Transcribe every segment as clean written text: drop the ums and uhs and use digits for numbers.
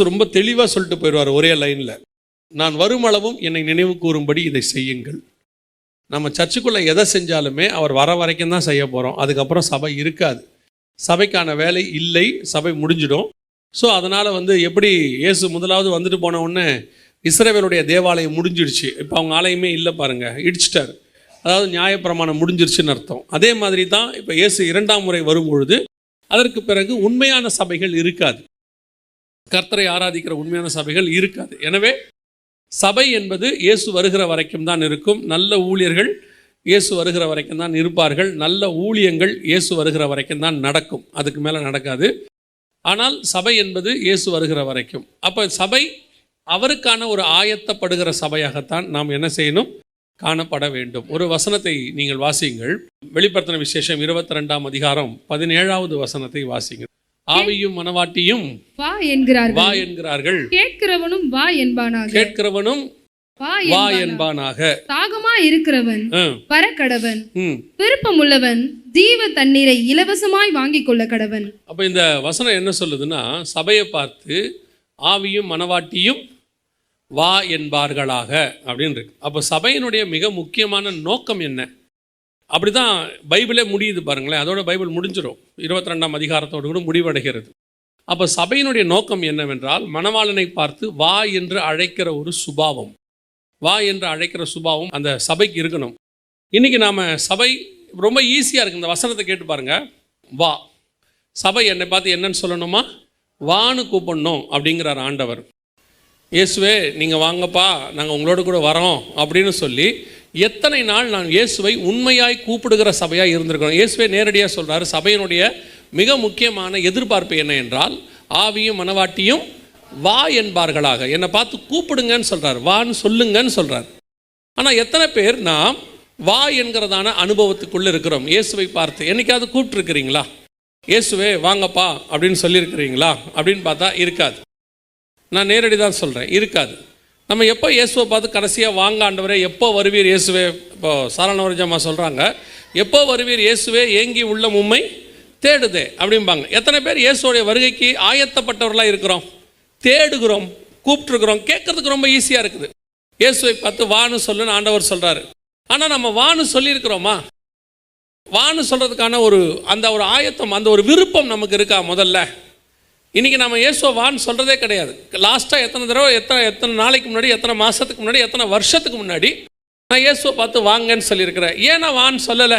ரொம்ப தெளிவாக சொல்லிட்டு போயிடுவார் ஒரே லைனில், நான் வருமளவும் என்னை நினைவு கூறும்படி இதை செய்யுங்கள். நம்ம சர்ச்சுக்குள்ளே எதை செஞ்சாலுமே அவர் வர வரைக்கும் தான் செய்ய போகிறோம். அதுக்கப்புறம் சபை இருக்காது, சபைக்கான வேலை இல்லை, சபை முடிஞ்சிடும். ஸோ அதனால் எப்படி இயேசு முதலாவது வந்துட்டு போன உடனே இஸ்ரவேலுடைய தேவாலயம் முடிஞ்சிடுச்சு, இப்போ அவங்க ஆலயமே இல்லை பாருங்கள், இடிச்சிட்டார். அதாவது நியாயப்பிரமாணம் முடிஞ்சிருச்சுன்னு அர்த்தம். அதே மாதிரி தான் இப்போ இயேசு இரண்டாம் முறை வரும்பொழுது அதற்கு பிறகு உண்மையான சபைகள் இருக்காது, கர்த்தரை ஆராதிக்கிற உண்மையான சபைகள் இருக்காது. எனவே சபை என்பது இயேசு வருகிற வரைக்கும் தான் இருக்கும். நல்ல ஊழியர்கள் இயேசு வருகிற வரைக்கும் தான் இருப்பார்கள். நல்ல ஊழியங்கள் இயேசு வருகிற வரைக்கும் தான் நடக்கும், அதுக்கு மேலே நடக்காது. ஆனால் சபை என்பது இயேசு வருகிற வரைக்கும். அப்போ சபை அவருக்கான ஒரு ஆயத்தப்படுகிற சபையாகத்தான் நாம் என்ன செய்யணும், காணப்பட வேண்டும். ஒரு வசனத்தை நீங்கள் வாசியுங்கள். வெளிப்படுத்தின விசேஷம் 22ஆம் அதிகாரம் 17வது வசனத்தை வாசியுங்கள். ஆவியும் மனவாட்டியும் வா என்கிறார்கள், கேட்கிறவனும் வா என்பானாக, கேட்கிறவனும் வா என்பானாக. தாகமா இருக்கிறவன் வரக்கடவன், விருப்பமுள்ளவன் ஜீவ தண்ணீரை இலவசமாய் வாங்கிக் கொள்ள கடவன். அப்ப இந்த வசனம் என்ன சொல்லுதுன்னா, சபையை பார்த்து ஆவியும் மனவாட்டியும் வா என்பார்களாக அப்படின்னு இருக்கு. அப்போ சபையினுடைய மிக முக்கியமான நோக்கம் என்ன? அப்படிதான் பைபிளே முடியுது பாருங்களேன். அதோட பைபிள் முடிஞ்சிடும், 22ஆம் அதிகாரத்தோடு கூட முடிவடைகிறது. அப்போ சபையினுடைய நோக்கம் என்னவென்றால், மணவாளனை பார்த்து வா என்று அழைக்கிற ஒரு சுபாவம், வா என்று அழைக்கிற சுபாவம் அந்த சபைக்கு இருக்கணும். இன்றைக்கி நாம் சபை ரொம்ப ஈஸியாக இருக்குது. இந்த வசனத்தை கேட்டு பாருங்கள், வா. சபை என்னை பார்த்து என்னன்னு சொல்லணுமா, வான்னு கூப்பிடணும் அப்படிங்கிறார் ஆண்டவர். இயேசுவே நீங்கள் வாங்கப்பா, நாங்கள் உங்களோட கூட வரோம் அப்படின்னு சொல்லி எத்தனை நாள் நான் இயேசுவை உண்மையாய் கூப்பிடுகிற சபையாக இருந்திருக்கிறோம். இயேசுவே நேரடியாக சொல்கிறார், சபையினுடைய மிக முக்கியமான எதிர்பார்ப்பு என்ன என்றால், ஆவியும் மனவாட்டியும் வா என்பார்களாக. என்னை பார்த்து கூப்பிடுங்கன்னு சொல்கிறார், வான்னு சொல்லுங்கன்னு சொல்கிறார். ஆனால் எத்தனை பேர் நாம் வா என்கிறதான அனுபவத்துக்குள்ளே இருக்கிறோம்? இயேசுவை பார்த்து என்னைக்காவது கூப்பிட்டுருக்கிறீங்களா? இயேசுவே வாங்கப்பா அப்படின்னு சொல்லியிருக்கிறீங்களா அப்படின்னு பார்த்தா இருக்காது. நான் நேரடி தான் சொல்கிறேன், இருக்காது. நம்ம எப்போ இயேசுவை பார்த்து கடைசியாக வாங்க ஆண்டவரே, எப்போ வருவீர் இயேசுவே? இப்போ சாரணவரஜம்மா சொல்கிறாங்க, எப்போ வருவீர் இயேசுவே, ஏங்கி உள்ள உம்மை தேடுதே அப்படிம்பாங்க. எத்தனை பேர் இயேசுடைய வருகைக்கு ஆயத்தப்பட்டவர்களாக இருக்கிறோம், தேடுகிறோம், கூப்பிட்டுருக்குறோம்? கேட்கறதுக்கு ரொம்ப ஈஸியாக இருக்குது. இயேசுவை பார்த்து வான்னு சொல்லுன்னு ஆண்டவர் சொல்கிறாரு. ஆனால் நம்ம வான்னு சொல்லியிருக்கிறோமா? வான்னு சொல்கிறதுக்கான அந்த ஒரு ஆயத்தம், அந்த ஒரு விருப்பம் நமக்கு இருக்கா? முதல்ல இன்றைக்கி நம்ம இயேசுவை வான்னு சொல்கிறதே கிடையாது. லாஸ்ட்டாக எத்தனை தடவை, எத்தனை நாளைக்கு முன்னாடி, எத்தனை மாதத்துக்கு முன்னாடி, எத்தனை வருஷத்துக்கு முன்னாடி நான் இயேசுவை பார்த்து வாங்கன்னு சொல்லியிருக்கிறேன். ஏன் நான் வான்னு சொல்லலை?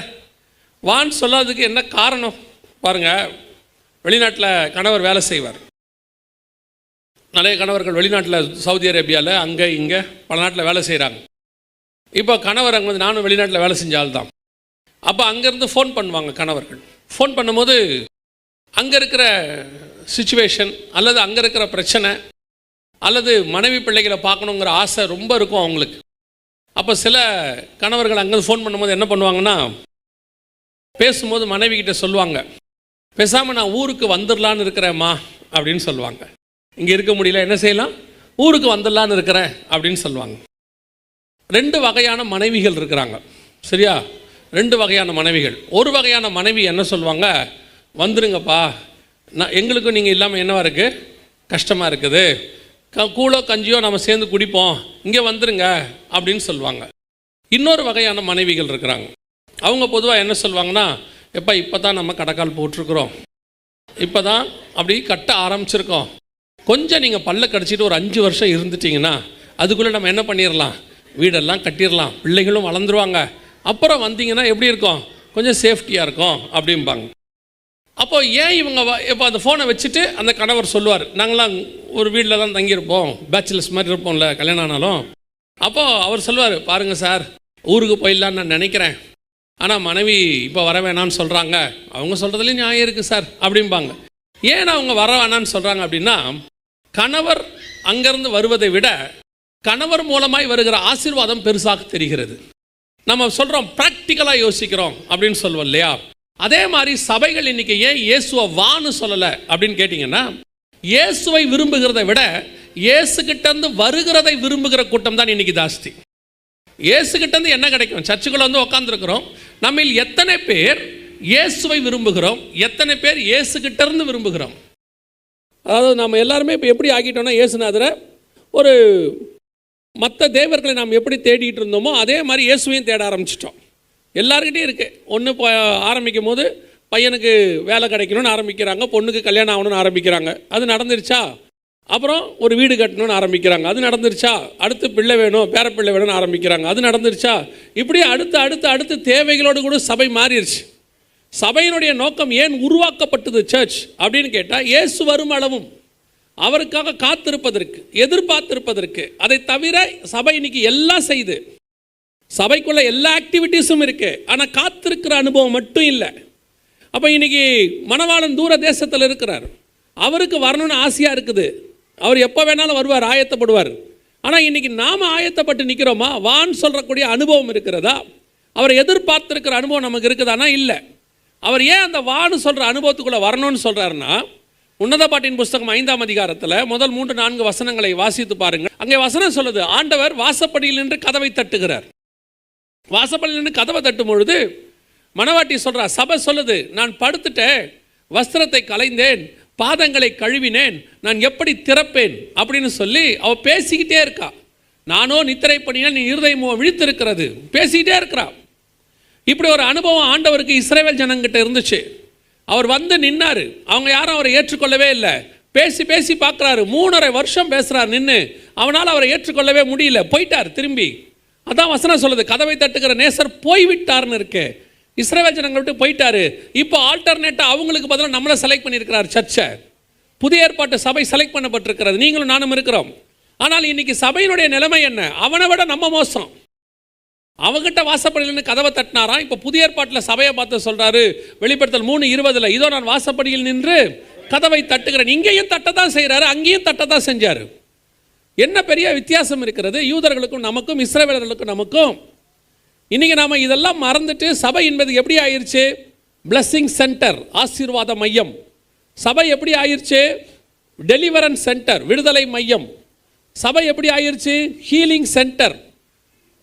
வான்னு சொல்லாததுக்கு என்ன காரணம் பாருங்கள். வெளிநாட்டில் கணவர் வேலை செய்வார். நிறைய கணவர்கள் வெளிநாட்டில், சவுதி அரேபியாவில், அங்கே இங்கே பல நாட்டில் வேலை செய்கிறாங்க. இப்போ கணவர் அங்கே நானும் வெளிநாட்டில் வேலை செஞ்சால் தான். அப்போ அங்கேருந்து ஃபோன் பண்ணுவாங்க கணவர்கள். ஃபோன் பண்ணும்போது அங்கே இருக்கிற சிச்சுவேஷன் அல்லது அங்கே இருக்கிற பிரச்சனை அல்லது மனைவி பிள்ளைகளை பார்க்கணுங்கிற ஆசை ரொம்ப இருக்கும் அவங்களுக்கு. அப்போ சில கணவர்கள் அங்கேருந்து ஃபோன் பண்ணும்போது என்ன பண்ணுவாங்கன்னா, பேசும்போது மனைவி கிட்ட சொல்லுவாங்க, பேசாமல் நான் ஊருக்கு வந்துடலான்னு இருக்கிறேம்மா அப்படின்னு சொல்லுவாங்க. இங்கே இருக்க முடியல, என்ன செய்யலாம், ஊருக்கு வந்துடலான்னு இருக்கிறேன் அப்படின்னு சொல்லுவாங்க. 2 வகையான மனைவிகள் இருக்கிறாங்க, சரியா? 2 வகையான மனைவிகள். ஒரு வகையான மனைவி என்ன சொல்லுவாங்க, வந்துருங்கப்பா, நான் எங்களுக்கும் நீங்கள் இல்லாமல் என்னவா இருக்குது, கஷ்டமாக இருக்குது, கூழோ கஞ்சியோ நம்ம சேர்ந்து குடிப்போம், இங்கே வந்துருங்க அப்படின்னு சொல்லுவாங்க. இன்னொரு வகையான மனைவிகள் இருக்கிறாங்க. அவங்க பொதுவாக என்ன சொல்லுவாங்கன்னா, எப்போ இப்போ தான் நம்ம கடைக்கால் போட்டிருக்கிறோம், இப்போ தான் அப்படி கட்ட ஆரம்பிச்சிருக்கோம், கொஞ்சம் நீங்கள் பல்ல கடிச்சிட்டு ஒரு 5 வருஷம் இருந்துட்டிங்கன்னா அதுக்குள்ளே நம்ம என்ன பண்ணிடலாம், வீடெல்லாம் கட்டிடலாம், பிள்ளைகளும் வளர்ந்துருவாங்க, அப்புறம் வந்தீங்கன்னா எப்படி இருக்கும், கொஞ்சம் சேஃப்டியாக இருக்கும் அப்படிம்பாங்க. அப்போ ஏன் இவங்க இப்போ அந்த ஃபோனை வச்சுட்டு அந்த கணவர் சொல்லுவார், நாங்களாம் ஒரு வீட்டில் தான் தங்கியிருப்போம், பேச்சுலர்ஸ் மாதிரி இருப்போம்ல கல்யாணம் ஆனாலும். அப்போது அவர் சொல்லுவார், பாருங்கள் சார், ஊருக்கு போயிடலான்னு நான் நினைக்கிறேன், ஆனால் மனைவி இப்போ வர வேணான்னு சொல்கிறாங்க, அவங்க சொல்கிறதுலேயும் நியாயம் இருக்குது சார் அப்படிம்பாங்க. ஏன் அவங்க வர வேணான்னு சொல்கிறாங்க அப்படின்னா, கணவர் அங்கேருந்து வருவதை விட கணவர் மூலமாய் வருகிற ஆசீர்வாதம் பெருசாக தெரிகிறது. நம்ம சொல்கிறோம், ப்ராக்டிக்கலாக யோசிக்கிறோம் அப்படின்னு சொல்லுவோம் இல்லையா? அதே மாதிரி சபைகள் இன்றைக்கி ஏன் இயேசுவை வான்னு சொல்லலை அப்படின்னு கேட்டிங்கன்னா, இயேசுவை விரும்புகிறதை விட இயேசுகிட்டேருந்து வருகிறதை விரும்புகிற கூட்டம் தான் இன்றைக்கி ஜாஸ்தி. இயேசுகிட்டேருந்து என்ன கிடைக்கும்? சர்ச்சுக்குள்ளே வந்து உட்காந்துருக்குறோம், நம்மில் எத்தனை பேர் இயேசுவை விரும்புகிறோம், எத்தனை பேர் இயேசுகிட்டேருந்து விரும்புகிறோம்? அதாவது நம்ம எல்லாருமே இப்போ எப்படி ஆக்கிட்டோம்னா, இயேசுநாதரை ஒரு மற்ற தேவர்களை நாம் எப்படி தேடிட்டு இருந்தோமோ அதே மாதிரி இயேசுவையும் தேட ஆரம்பிச்சிட்டோம். எல்லாருக்கிட்டையும் இருக்குது. ஒன்று ஆரம்பிக்கும் போது பையனுக்கு வேலை கிடைக்கணும்னு ஆரம்பிக்கிறாங்க, பொண்ணுக்கு கல்யாணம் ஆகணும்னு ஆரம்பிக்கிறாங்க, அது நடந்துருச்சா? அப்புறம் ஒரு வீடு கட்டணும்னு ஆரம்பிக்கிறாங்க, அது நடந்துருச்சா? அடுத்து பிள்ளை வேணும், பேரப்பிள்ளை வேணும்னு ஆரம்பிக்கிறாங்க, அது நடந்துருச்சா? இப்படி அடுத்து அடுத்து அடுத்து தேவைகளோடு கூட சபை மாறிடுச்சு. சபையினுடைய நோக்கம் ஏன் உருவாக்கப்பட்டது சர்ச் அப்படின்னு கேட்டால், இயேசு வரும் அளவும் அவருக்காக காத்திருப்பதற்கு, எதிர்பார்த்திருப்பதற்கு. அதை தவிர சபை இன்னைக்கு எல்லாம் செய்யுது, சபைக்குள்ள எல்லா ஆக்டிவிட்டீஸும் இருக்கு, ஆனால் காத்திருக்கிற அனுபவம் மட்டும் இல்லை. அப்போ இன்னைக்கு மணவாளன் தூர தேசத்தில் இருக்கிறார், அவருக்கு வரணும்னு ஆசையாக இருக்குது, அவர் எப்போ வேணாலும் வருவார், ஆயத்தப்படுவார். ஆனால் இன்றைக்கி நாம் ஆயத்தப்பட்டு நிற்கிறோமா? வான்னு சொல்கிறக்கூடிய அனுபவம் இருக்கிறதா? அவரை எதிர்பார்த்துருக்கிற அனுபவம் நமக்கு இருக்குதானா? இல்லை. அவர் ஏன் அந்த வான்னு சொல்கிற அனுபவத்துக்குள்ளே வரணும்னு சொல்கிறாருன்னா, உன்னத பாட்டின் புஸ்தகம் 5ஆம் அதிகாரத்தில் முதல் 3-4 வசனங்களை வாசித்து பாருங்கள். அங்கே வசனம் சொல்லுது, ஆண்டவர் வாசப்படியில் நின்று கதவை தட்டுகிறார். வாசப்படியில் நின்று கதவை தட்டும் பொழுது மணவாட்டி சொல்கிறா, சபை சொல்லுது, நான் படுத்துட்டேன், வஸ்திரத்தை களைந்தேன், பாதங்களை கழுவினேன், நான் எப்படி திறப்பேன் அப்படின்னு சொல்லி அவள் பேசிக்கிட்டே இருக்கா. நானோ நித்திரை பண்ணினால் நீ இருதயமோ விழித்திருக்கிறது, பேசிக்கிட்டே இருக்கிறா. இப்படி ஒரு அனுபவம் ஆண்டவருக்கு இஸ்ரவேல் ஜனங்கிட்ட இருந்துச்சு. அவர் வந்து நின்னார், அவங்க யாரும் அவரை ஏற்றுக்கொள்ளவே இல்லை. பேசி பேசி பார்க்குறாரு, 3.5 வருஷம் பேசுகிறார் நின்று, அவனால் அவரை ஏற்றுக்கொள்ளவே முடியல, போயிட்டார் திரும்பி. அதான் வசனம் சொல்லுது, கதவை தட்டுகிற நேசர் போய்விட்டார்னு இருக்கு. இஸ்ரவேல் ஜனங்களை விட்டு போயிட்டாரு. இப்போ ஆல்டர்னேட்டாக அவங்களுக்கு பதிலாக நம்மளை செலக்ட் பண்ணியிருக்கிறார் சர்ச்சை. புதிய ஏற்பாட்டு சபை செலக்ட் பண்ணப்பட்டிருக்கிறது, நீங்களும் நானும் இருக்கிறோம். ஆனால் இன்னைக்கு சபையினுடைய நிலைமை என்ன? அவனை விட நம்ம மோசம். அவங்ககிட்ட வாசப்படியில் கதவை தட்டினாராம். இப்போ புதிய ஏற்பாட்டில் சபையை பார்த்து சொல்கிறாரு, வெளிப்படுத்தல் 3:20, இதோ நான் வாசப்படியில் நின்று கதவை தட்டுகிறேன். இங்கேயும் தட்டத்தான் செய்கிறாரு, அங்கேயும் தட்டத்தான் செஞ்சார். என்ன பெரிய வித்தியாசம் இருக்கிறது யூதர்களுக்கும் நமக்கும், இஸ்ரவேலர்களுக்கும் நமக்கும்? இன்றைக்கி நாம் இதெல்லாம் மறந்துட்டு சபை என்பது எப்படி ஆயிடுச்சு? பிளஸ்ஸிங் சென்டர், ஆசீர்வாத மையம். சபை எப்படி ஆயிடுச்சு? டெலிவரன்ஸ் சென்டர், விடுதலை மையம். சபை எப்படி ஆயிடுச்சு? ஹீலிங் சென்டர்,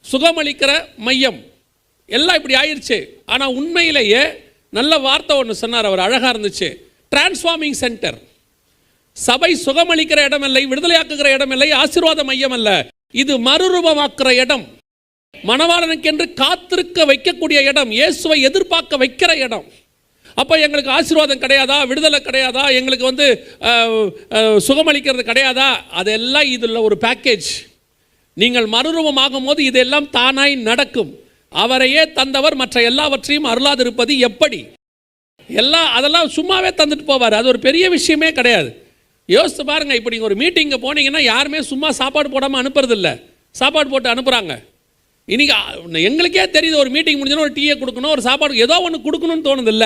சுகமளிக்கிற மையம். எல்லாம் இப்படி ஆயிடுச்சு. ஆனால் உண்மையிலேயே நல்ல வார்த்தை ஒன்று சொன்னார் அவர், அழகாக இருந்துச்சு. Transforming centre. சபை சுகமளிக்கிற இடம் இல்லை, விடுதலையாக்குகிற இடம் இல்லை, ஆசீர்வாத மையம் அல்ல. இது மறுரூபமாக்குற இடம், மணவாளனுக்கென்று காத்திருக்க வைக்கக்கூடிய இடம், இயேசுவை எதிர்பார்க்க வைக்கிற இடம். அப்போ எங்களுக்கு ஆசீர்வாதம் கிடையாதா, விடுதலை கிடையாதா, எங்களுக்கு சுகமளிக்கிறது கிடையாதா? அதெல்லாம் இதில் ஒரு பேக்கேஜ். நீங்கள் மறுரூபமாகும் போது இதெல்லாம் தானாய் நடக்கும். அவரையே தந்தவர் மற்ற எல்லாவற்றையும் அருளாதிருப்பது எப்படி? அதெல்லாம் சும்மாவே தந்துட்டு போவார். அது ஒரு பெரிய விஷயமே கிடையாது. யோசித்து பாருங்கள், இப்போ நீங்கள் ஒரு மீட்டிங்கு போனீங்கன்னா யாருமே சும்மா சாப்பாடு போடாமல் அனுப்புறதில்ல, சாப்பாடு போட்டு அனுப்புகிறாங்க. இன்றைக்கி எங்களுக்கே தெரியுது, ஒரு மீட்டிங் முடிஞ்சோன்னா ஒரு டீயை கொடுக்கணும், ஒரு சாப்பாடு ஏதோ ஒன்று கொடுக்கணும்னு தோணுதில்ல.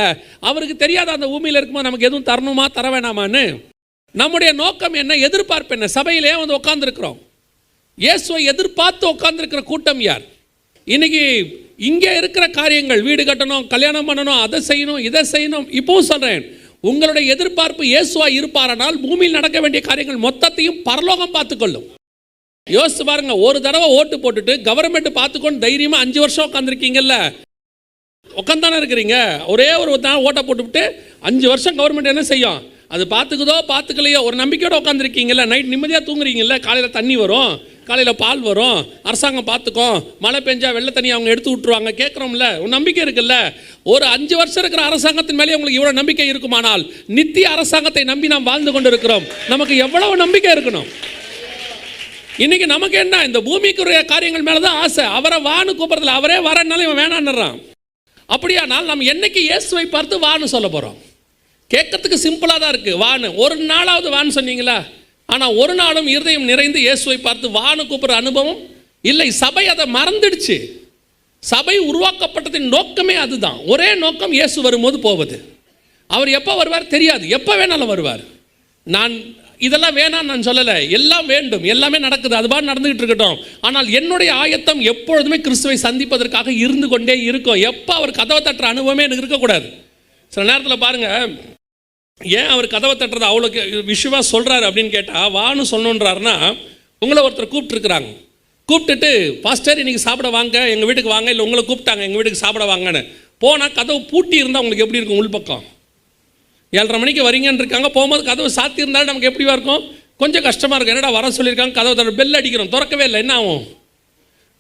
அவருக்கு தெரியாத அந்த பூமியில் இருக்கும்போது நமக்கு எதுவும் தரணுமா தர வேணாமான்னு. நம்முடைய நோக்கம் என்ன, எதிர்பார்ப்பு என்ன? சபையிலே வந்து உட்காந்துருக்கிறோம், இயேசுவை எதிர்பார்த்து உட்காந்துருக்கிற கூட்டம் யார்? இன்றைக்கி இங்கே இருக்கிற காரியங்கள், வீடு கட்டணும், கல்யாணம் பண்ணணும், அதை செய்யணும், இதை செய்யணும். இப்போவும் சொல்கிறேன், உங்களுடைய எதிர்பார்ப்பு இயேசுவா இருப்பாரானால் பூமியில் நடக்க வேண்டிய காரியங்கள் மொத்தத்தையும் பரலோகம் பார்த்துக்கொள்ளும். யோசிச்சு பாருங்க, ஒரு தடவை ஓட்டு போட்டுட்டு கவர்மெண்ட் பார்த்துக்கொண்டு தைரியமாக 5 வருஷம் உட்காந்துருக்கீங்கல்ல, உட்காந்தானே இருக்கிறீங்க. ஒரே ஒரு ஓட்டை போட்டுவிட்டு 5 வருஷம் கவர்மெண்ட் என்ன செய்யும்? அது பார்த்துக்குதோ பார்த்துக்கலையோ ஒரு நம்பிக்கையோடு உட்காந்துருக்கீங்கல்ல. நைட் நிம்மதியாக தூங்குறீங்கல்ல, காலையில் தண்ணி வரும், காலையில் பால் வரும், அரசாங்கம் பார்த்துக்கும், மழை பெஞ்சா வெள்ளை தண்ணி அவங்க எடுத்து விட்டுருவாங்க, கேட்குறோம்ல, ஒரு நம்பிக்கை இருக்குல்ல. ஒரு 5 வருஷம் இருக்கிற அரசாங்கத்தின் மேலே உங்களுக்கு இவ்வளோ நம்பிக்கை இருக்குமானால், நித்திய அரசாங்கத்தை நம்பி நாம் வாழ்ந்து கொண்டு இருக்கிறோம், நமக்கு எவ்வளவு நம்பிக்கை இருக்கணும்? இன்னைக்கு நமக்கு என்ன, இந்த பூமிக்குரிய காரியங்கள் மேலே தான் ஆசை. அவரை வான்னு கூப்பிட்றதில்ல, அவரே வரனாலும் இவன் வேணான்னுறான். அப்படியானால் நம்ம என்னைக்கு இயேசுவை பார்த்து வான்னு சொல்ல போகிறோம்? கேட்கறதுக்கு சிம்பிளாக தான் இருக்குது, வான்னு. ஒரு நாளாவது வான்னு சொன்னீங்களா? ஆனால் ஒரு நாளும் இருதயம் நிறைந்து இயேசுவை பார்த்து வான்னு கூப்பிட்ற அனுபவம் இல்லை. சபை அதை மறந்துடுச்சு. சபை உருவாக்கப்பட்டதின் நோக்கமே அதுதான். ஒரே நோக்கம், இயேசு வரும்போது போவது. அவர் எப்போ வருவார் தெரியாது, எப்போ வேணாலும் வருவார். நான் இதெல்லாம் வேணான்னு நான் சொல்லலை, எல்லாம் வேண்டும், எல்லாமே நடக்குது, அதுபாடு நடந்துகிட்டு இருக்கட்டும். ஆனால் என்னுடைய ஆயத்தம் எப்பொழுதுமே கிறிஸ்துவை சந்திப்பதற்காக இருந்து கொண்டே இருக்கும். எப்போ அவர் கதவை தட்டுற அனுபவமே எனக்கு இருக்கக்கூடாது. சில நேரத்தில் பாருங்கள், ஏன் அவர் கதவை தட்டுறது அவ்வளோ விஷயமாக சொல்கிறாரு அப்படின்னு கேட்டால், வான்னு சொல்லணுன்றாருன்னா, உங்களை ஒருத்தர் கூப்பிட்டுருக்குறாங்க, கூப்பிட்டுட்டு பாஸ்டர் இன்றைக்கி சாப்பிட வாங்க, எங்கள் வீட்டுக்கு வாங்க, இல்லை உங்களை கூப்பிட்டாங்க எங்கள் வீட்டுக்கு சாப்பிட வாங்கன்னு போனால், கதவு பூட்டி இருந்தால் உங்களுக்கு எப்படி இருக்கும்? உள்பக்கம் 7:30 மணிக்கு வரீங்கன்னு இருக்காங்க, போகும்போது கதவு சாத்தி இருந்தாலும் நமக்கு எப்படிவா இருக்கும்? கொஞ்சம் கஷ்டமாக இருக்கும். என்னடா வர சொல்லியிருக்காங்க, கதவு பெல் அடிக்கிறோம், திறக்கவே இல்லை, என்ன ஆகும்?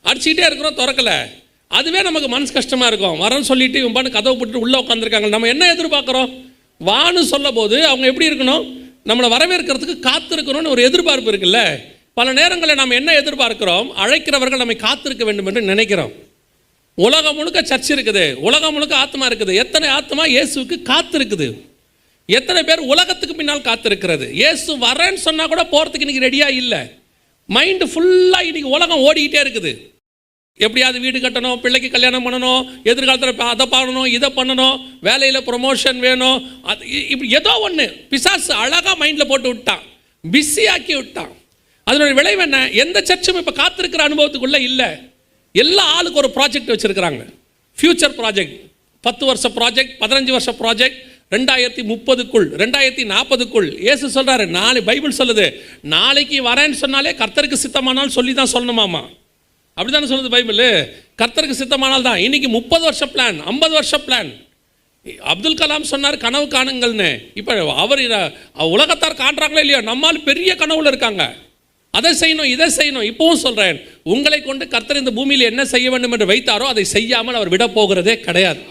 அடிச்சுக்கிட்டே இருக்கிறோம், திறக்கலை. அதுவே நமக்கு மனசு கஷ்டமாக இருக்கும். வரேன்னு சொல்லிட்டு இவன் கதவை போட்டு உள்ளே உட்காந்துருக்காங்க. நம்ம என்ன எதிர்பார்க்குறோம்? வான்னு சொல்ல போது அவங்க எப்படி இருக்கணும்? நம்மளை வரவேற்கிறதுக்கு காத்திருக்கணும்னு ஒரு எதிர்பார்ப்பு இருக்குல்ல. பல நேரங்களில் நம்ம என்ன எதிர்பார்க்கிறோம்? அழைக்கிறவர்கள் நம்மை காத்திருக்க வேண்டும் என்று நினைக்கிறோம். உலகம் முழுக்க சர்ச் இருக்குது, உலகம் முழுக்க ஆத்மா இருக்குது. எத்தனை ஆத்மா இயேசுவுக்கு காத்திருக்குது? எத்தனை பேர் உலகத்துக்கு பின்னால் காத்திருக்கிறது? இயேசு வரேன்னு சொன்னால் கூட போகிறதுக்கு இன்றைக்கி ரெடியாக இல்லை. மைண்டு ஃபுல்லாக இன்றைக்கி உலகம் ஓடிக்கிட்டே இருக்குது. எப்படியாவது வீடு கட்டணும், பிள்ளைக்கு கல்யாணம் பண்ணணும், எதிர்காலத்தில் அதை பண்ணணும், இதை பண்ணணும், வேலையில் ப்ரொமோஷன் வேணும், அது இப்படி ஏதோ ஒன்று பிசாசு அழகாக மைண்டில் போட்டு விட்டான், பிஸியாக்கி விட்டான். அதனுடைய விளைவு என்ன? எந்த சர்ச்சும் இப்போ காத்திருக்கிற அனுபவத்துக்குள்ளே இல்லை. எல்லா ஆளுக்கு ஒரு ப்ராஜெக்ட் வச்சுருக்கிறாங்க. ஃப்யூச்சர் ப்ராஜெக்ட், 10 வருஷ ப்ராஜெக்ட், 15 வருஷ ப்ராஜெக்ட், 2030க்குள், 2040க்குள். இயேசு சொல்கிறாரு, நாளை பைபிள் சொல்லுது, நாளைக்கு வரேன்னு சொன்னாலே கர்த்தருக்கு சித்தமானால் சொல்லி தான் சொல்லணுமாமா. அப்படி தானே சொல்லுது பைபிள். கர்த்தருக்கு சித்தமானால் தான். இன்றைக்கி 30 வருஷ பிளான், 50 வருஷ பிளான். அப்துல் கலாம் சொன்னார் கனவு காணுங்கள்னு. இப்போ அவர் உலகத்தார் காண்றாங்களோ இல்லையோ, நம்மால் பெரிய கனவுல இருக்காங்க. அதை செய்யணும், இதை செய்யணும். இப்போவும் சொல்கிறேன், உங்களை கொண்டு கர்த்தர் இந்த பூமியில் என்ன செய்ய வேண்டும் என்று வைத்தாரோ அதை செய்யாமல் அவர் விட போகிறதே கிடையாது.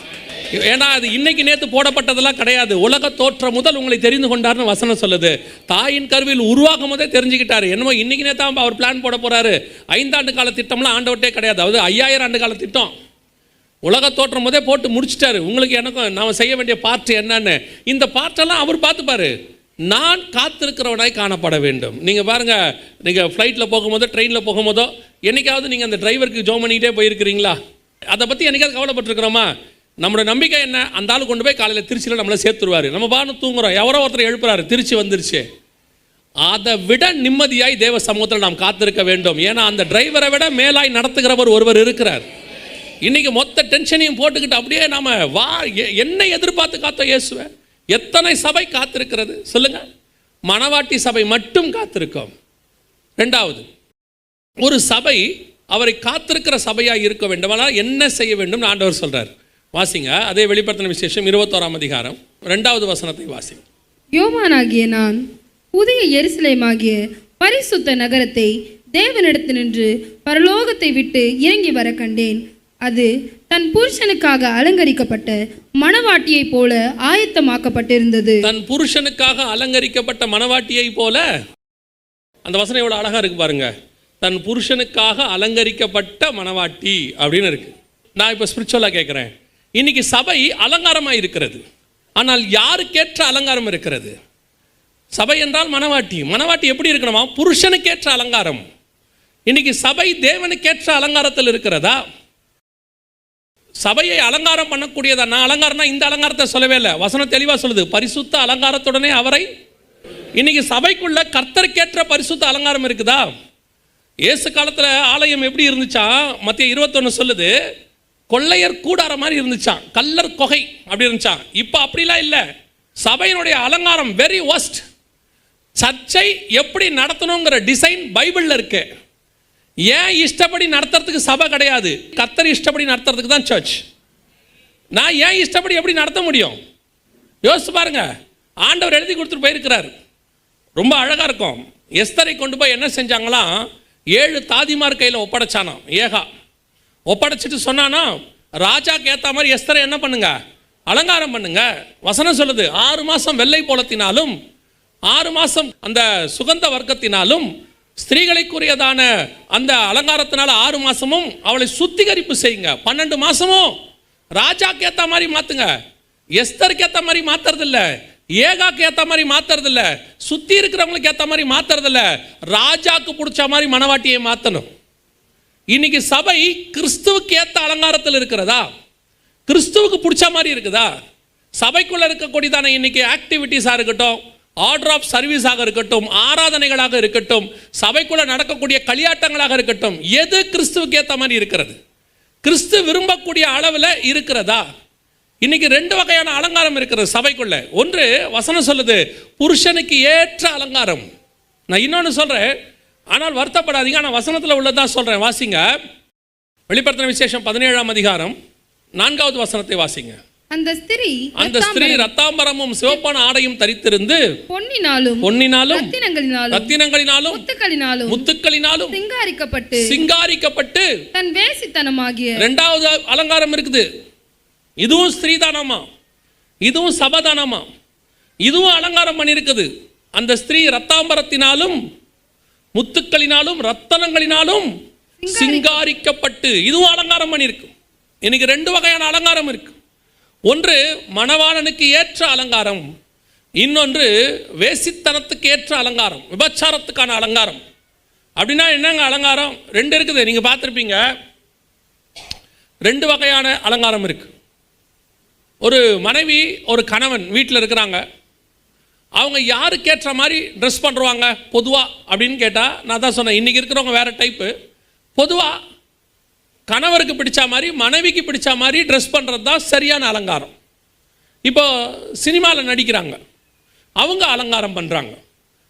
ஏன்னா அது இன்னைக்கு நேற்று போடப்பட்டதெல்லாம் கிடையாது. உலக தோற்றம் முதல் உங்களை தெரிந்து கொண்டார்னு வசனம் சொல்லுது. தாயின் கருவில் உருவாகும் போதே தெரிஞ்சுக்கிட்டாரு. என்னமோ இன்னைக்கு நேற்று அவர் பிளான் போட போகிறாரு. 5 ஆண்டு கால திட்டம்லாம் ஆண்டவர்கிட்டே கிடையாது. அதாவது 5000 ஆண்டு கால திட்டம் உலக தோற்றம் போதே போட்டு முடிச்சிட்டாரு. உங்களுக்கு எனக்கும் நாம் செய்ய வேண்டிய பார்ட் என்னன்னு, இந்த பார்ட்டெல்லாம் அவர் பார்த்துப்பாரு. நான் காத்திருக்கிறவனாய் காணப்பட வேண்டும். நீங்கள் பாருங்கள், நீங்கள் ஃப்ளைட்டில் போகும்போதோ ட்ரெயினில் போகும்போதோ என்னைக்காவது நீங்கள் அந்த டிரைவருக்கு ஜோம் பண்ணிக்கிட்டே போயிருக்கிறீங்களா? அதை பற்றி என்னைக்காவது கவலைப்பட்டுருக்கிறோமா? நம்மளோட நம்பிக்கை என்ன? அந்த ஆள் கொண்டு போய் காலையில் திருச்சியில் நம்மளை சேர்த்துருவார். நம்ம பான்னு தூங்குறோம், எவரோ ஒருத்தர் எழுப்புறாரு, திருச்சி வந்துருச்சு. அதை விட நிம்மதியாய் தேவ சமூகத்தில் நாம் காத்திருக்க வேண்டும். ஏன்னா அந்த டிரைவரை விட மேலாய் நடத்துகிறவர் ஒருவர் இருக்கிறார். இன்றைக்கி மொத்த டென்ஷனையும் போட்டுக்கிட்டு அப்படியே நாம் என்னை எதிர்பார்த்து காத்தோம் இயேசுவை. எத்தனை சபை காத்திருக்கிறது சொல்லுங்க? மணவாட்டி சபை மட்டும் காத்திருக்கோம். 2வது, ஒரு சபை அவரை காத்திருக்கிற சபையாக இருக்க வேண்டுமானால் என்ன செய்ய வேண்டும் ஆண்டவர் சொல்றார். வாசிங்க, அதே வெளிப்படுத்தின விசேஷம் 21ஆம் அதிகாரம் 2வது வசனத்தை வாசிங்க. யோவானாகிய நான் புதிய எருசலேமாகிய பரிசுத்த நகரத்தை தேவனிடத்தினின்று பரலோகத்தை விட்டு இறங்கி வர கண்டேன். அது தன் புருஷனுக்காக அலங்கரிக்கப்பட்ட மணவாட்டியை போல ஆயத்தமாக்கப்பட்டிருந்தது. தன் புருஷனுக்காக அலங்கரிக்கப்பட்ட மணவாட்டியை போல. அந்த வசனம் எவ்வளவு அழகா இருக்கு பாருங்க. தன் புருஷனுக்காக அலங்கரிக்கப்பட்ட மணவாட்டி அப்படின்னு இருக்கு. நான் இப்போ ஸ்பிரிச்சுவலாக கேட்குறேன், இன்னைக்கு சபை அலங்காரமாக இருக்கிறது, ஆனால் யாருக்கேற்ற அலங்காரம் இருக்கிறது? சபை என்றால் மணவாட்டி. மணவாட்டி எப்படி இருக்கணுமா? புருஷனுக்கேற்ற அலங்காரம். இன்னைக்கு சபை தேவனுக்கேற்ற அலங்காரத்தில் இருக்கிறதா? சபையை அலங்காரம் பண்ணக்கூடியதா? நான் அலங்காரம்னா இந்த அலங்காரத்தை சொல்லவே இல்லை, வசனம் தெளிவாக சொல்லுது, பரிசுத்த அலங்காரத்துடனே அவரை. இன்னைக்கு சபைக்குள்ள கர்த்தருக்கேற்ற பரிசுத்த அலங்காரம் இருக்குதா? இயேசு காலத்தில் ஆலயம் எப்படி இருந்துச்சா? மத்திய 21 சொல்லுது, கொள்ளையர் கூடார மாதிரி இருந்துச்சான், கல்லர் கொகை அப்படி இருந்துச்சான். இப்போ அப்படிலாம் இல்லை. சபையினுடைய அலங்காரம் வெரி ஒஸ்ட். சர்ச்சை எப்படி நடத்தணுங்கிற டிசைன் பைபிளில் இருக்கு. ஏன் இஷ்டப்படி நடத்துறதுக்கு சபை கிடையாது, கர்த்தர் இஷ்டப்படி நடத்துறதுக்கு தான் சர்ச். நான் ஏன் இஷ்டப்படி எப்படி நடத்த முடியும்? யோசிச்சு பாருங்க. ஆண்டவர் எழுதி கொடுத்துட்டு போயிருக்கிறார், ரொம்ப அழகாக இருக்கும். எஸ்தரை கொண்டு போய் என்ன செஞ்சாங்களாம், 7 தாதிமார் கையில் ஒப்படைச்சானாம். ஏகா ஒப்படைச்சிட்டு சொன்னானா, ராஜாக்கு ஏற்ற மாதிரி எஸ்தரை என்ன பண்ணுங்க, அலங்காரம் பண்ணுங்க. வசனம் சொல்லுது, 6 மாதம் வெள்ளை போலத்தினாலும் 6 மாதம் அந்த சுகந்த வர்க்கத்தினாலும் ஸ்திரீகளுக்குரியதான அந்த அலங்காரத்தினால 6 மாதமும் அவளை சுத்திகரிப்பு செய்யுங்க. 12 மாதமும் ராஜாக்கு ஏற்ற மாதிரி மாற்றுங்க. எஸ்தருக்கு ஏற்ற மாதிரி மாற்றுறதில்ல, ஏகாக்கு ஏற்ற மாதிரி மாற்றுறதில்ல, சுற்றி இருக்கிறவங்களுக்கு ஏற்ற மாதிரி மாற்றுறதில்ல, ராஜாக்கு பிடிச்ச மாதிரி மணவாட்டியை மாற்றணும். இன்னைக்கு சபை கிறிஸ்துவுக்கு ஏற்ற அலங்காரத்தில் இருக்கிறதா? கிறிஸ்துவுக்கு பிடிச்ச மாதிரி இருக்குதா? சபைக்குள்ள இருக்கக்கூடியதான இன்னைக்கு ஆக்டிவிட்டீஸாக இருக்கட்டும், ஆர்டர் ஆஃப் சர்வீஸாக இருக்கட்டும், ஆராதனைகளாக இருக்கட்டும், சபைக்குள்ள நடக்கக்கூடிய களியாட்டங்களாக இருக்கட்டும், எது கிறிஸ்துவுக்கு ஏற்ற மாதிரி இருக்கிறது? கிறிஸ்து விரும்பக்கூடிய அளவில் இருக்கிறதா? இன்னைக்கு 2 வகையான அலங்காரம் இருக்கிறது சபைக்குள்ள. ஒன்று வசனம் சொல்லுது, புருஷனுக்கு ஏற்ற அலங்காரம். நான் இன்னொன்று சொல்றேன், ஆனால் வருத்தப்படாதீங்க, நான் வசனத்தில் உள்ளதான் சொல்றேன். வாசிங்க, வெளிப்படுத்தின விசேஷம் 17ஆம் அதிகாரம் 4வது வசனத்தை வாசிங்க. அந்த ஸ்திரீ ரத்தாம்பரமும் சிவப்பான ஆடையும் தரித்திருந்து பொன்னினாலும் ரத்தினங்களினாலும் முத்துக்களினாலும் சிங்காரிக்கப்பட்டு தன் வேசித்தனமாகிய இரண்டாவது அலங்காரம் இருக்குது. இதுவும் ஸ்திரீதானமா, இதுவும் சபதானமா, இதுவும் அலங்காரம் பண்ணியிருக்குது. அந்த ஸ்திரீ ரத்தாம்பரத்தினாலும் முத்துக்களினாலும் ரத்தனங்களினாலும் சிங்காரிக்கப்பட்டு இதுவும் அலங்காரம் பண்ணியிருக்கு. இன்னைக்கு ரெண்டு வகையான அலங்காரம் இருக்கு. ஒன்று மணவாளனுக்கு ஏற்ற அலங்காரம், இன்னொன்று வேசித்தனத்துக்கு ஏற்ற அலங்காரம், விபச்சாரத்துக்கான அலங்காரம். அப்படின்னா என்னங்க அலங்காரம்? ரெண்டு இருக்குது, நீங்கள் பார்த்துருப்பீங்க. ரெண்டு வகையான அலங்காரம் இருக்கு. ஒரு மனைவி ஒரு கணவன் வீட்டில் இருக்கிறாங்க. அவங்க யாருக்கேற்ற மாதிரி ட்ரெஸ் பண்ணுறாங்க பொதுவாக அப்படின்னு கேட்டால், நான் தான் சொன்னேன், இன்றைக்கி இருக்கிறவங்க வேறு டைப்பு. பொதுவாக கணவருக்கு பிடிச்ச மாதிரி மனைவிக்கு பிடிச்ச மாதிரி ட்ரெஸ் பண்ணுறது தான் சரியான அலங்காரம். இப்போ சினிமாவில் நடிக்கிறாங்க, அவங்க அலங்காரம் பண்ணுறாங்க.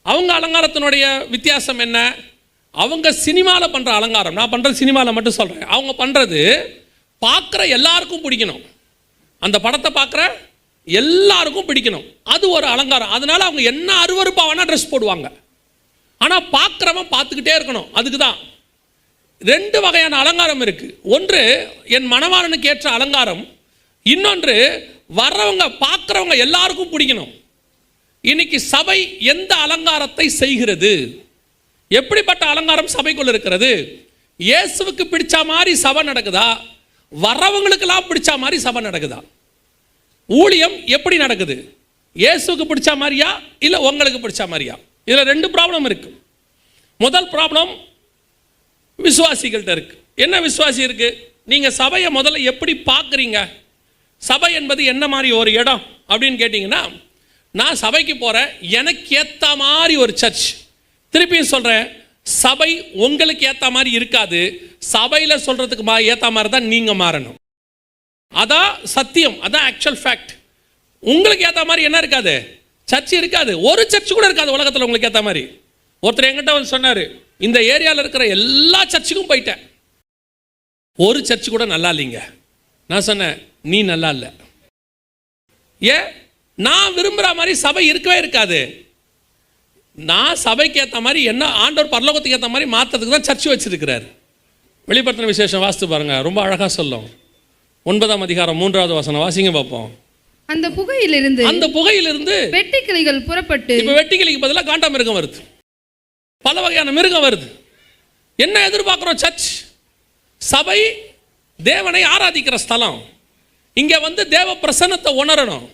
அவங்க அலங்காரத்தினுடைய வித்தியாசம் என்ன? அவங்க சினிமாவில் பண்ணுற அலங்காரம், நான் பண்ணுறது சினிமாவில் மட்டும் சொல்கிறேன். அவங்க பண்ணுறது பார்க்குற எல்லாருக்கும் பிடிக்கணும், அந்த படத்தை பார்க்குற எல்லாருக்கும் பிடிக்கணும், அது ஒரு அலங்காரம். அதனால அவங்க என்ன அருவருப்பாக வேணால் ட்ரெஸ் போடுவாங்க, ஆனால் பார்க்குறவன் பார்த்துக்கிட்டே இருக்கணும். அதுக்கு தான் ரெண்டு வகையான அலங்காரம் இருக்கு. ஒன்று என் மணவாளனுக்கு ஏற்ற அலங்காரம், இன்னொன்று வர்றவங்க பார்க்குறவங்க எல்லாருக்கும் பிடிக்கணும். இன்னைக்கு சபை எந்த அலங்காரத்தை செய்கிறது? எப்படிப்பட்ட அலங்காரம் சபைக்குள்ள இருக்கிறது? இயேசுவுக்கு பிடிச்ச மாதிரி சபை நடக்குதா? வர்றவங்களுக்கெல்லாம் பிடிச்ச மாதிரி சபை நடக்குதா? ஊழியம் எப்படி நடக்குது? இயேசுவுக்கு பிடிச்ச மாதிரியா இல்லை உங்களுக்கு பிடிச்ச மாதிரியா? இதில் ரெண்டு ப்ராப்ளம் இருக்கு. முதல் ப்ராப்ளம் விசுவாசிகள்கிட்ட இருக்கு. என்ன விசுவாசி இருக்கு? நீங்கள் சபையை முதல்ல எப்படி பார்க்குறீங்க? சபை என்பது என்ன மாதிரி ஒரு இடம் அப்படின்னு கேட்டிங்கன்னா, நான் சபைக்கு போகிறேன், எனக்கு ஏற்ற மாதிரி ஒரு சர்ச். திருப்பியும் சொல்கிறேன், சபை உங்களுக்கு ஏற்ற மாதிரி இருக்காது. சபையில் சொல்கிறதுக்கு ஏற்ற மாதிரி தான் நீங்கள் மாறணும். அதான் சத்தியம், அதான் ஆக்சுவல் ஃபேக்ட். உங்களுக்கு ஏற்ற மாதிரி என்ன இருக்காது? சர்ச் இருக்காது. ஒரு சர்ச் கூட இருக்காது உலகத்தில் உங்களுக்கு ஏற்ற மாதிரி. ஒருத்தர் என்கிட்ட வந்து சொன்னார், இந்த ஏரியாவில் இருக்கிற எல்லா சர்ச்சுக்கும் போயிட்டேன், ஒரு சர்ச் கூட நல்லா இல்லைங்க. நான் சொன்னேன், நீ நல்லா இல்லை. ஏன்? நான் விரும்புகிற மாதிரி சபை இருக்கவே இருக்காது. நான் சபைக்கு ஏற்ற மாதிரி என்ன ஆண்டவர் பரலோகத்துக்கு ஏற்ற மாதிரி மாற்றத்துக்கு தான் சர்ச் வச்சிருக்கிறார். வெளிப்படுத்தின விசேஷம் வாசித்து பாருங்க, ரொம்ப அழகாக சொல்லும். 9ஆம் அதிகாரம் 3வது வசனம் வாசிங்க பார்ப்போம். அந்த புகையிலிருந்து வெட்டுக்கிளிகள் புறப்பட்டு, இப்போ வெட்டுக்கிளிக்கு பதிலாக காண்டாமிருகம் வருது, பல வகையான மிருகம் வருது. என்ன எதிர்பார்க்கிறோம்? சர்ச், சபை தேவனை ஆராதிக்கிற ஸ்தலம். இங்கே வந்து தேவ பிரசன்னத்தை உணரணும்,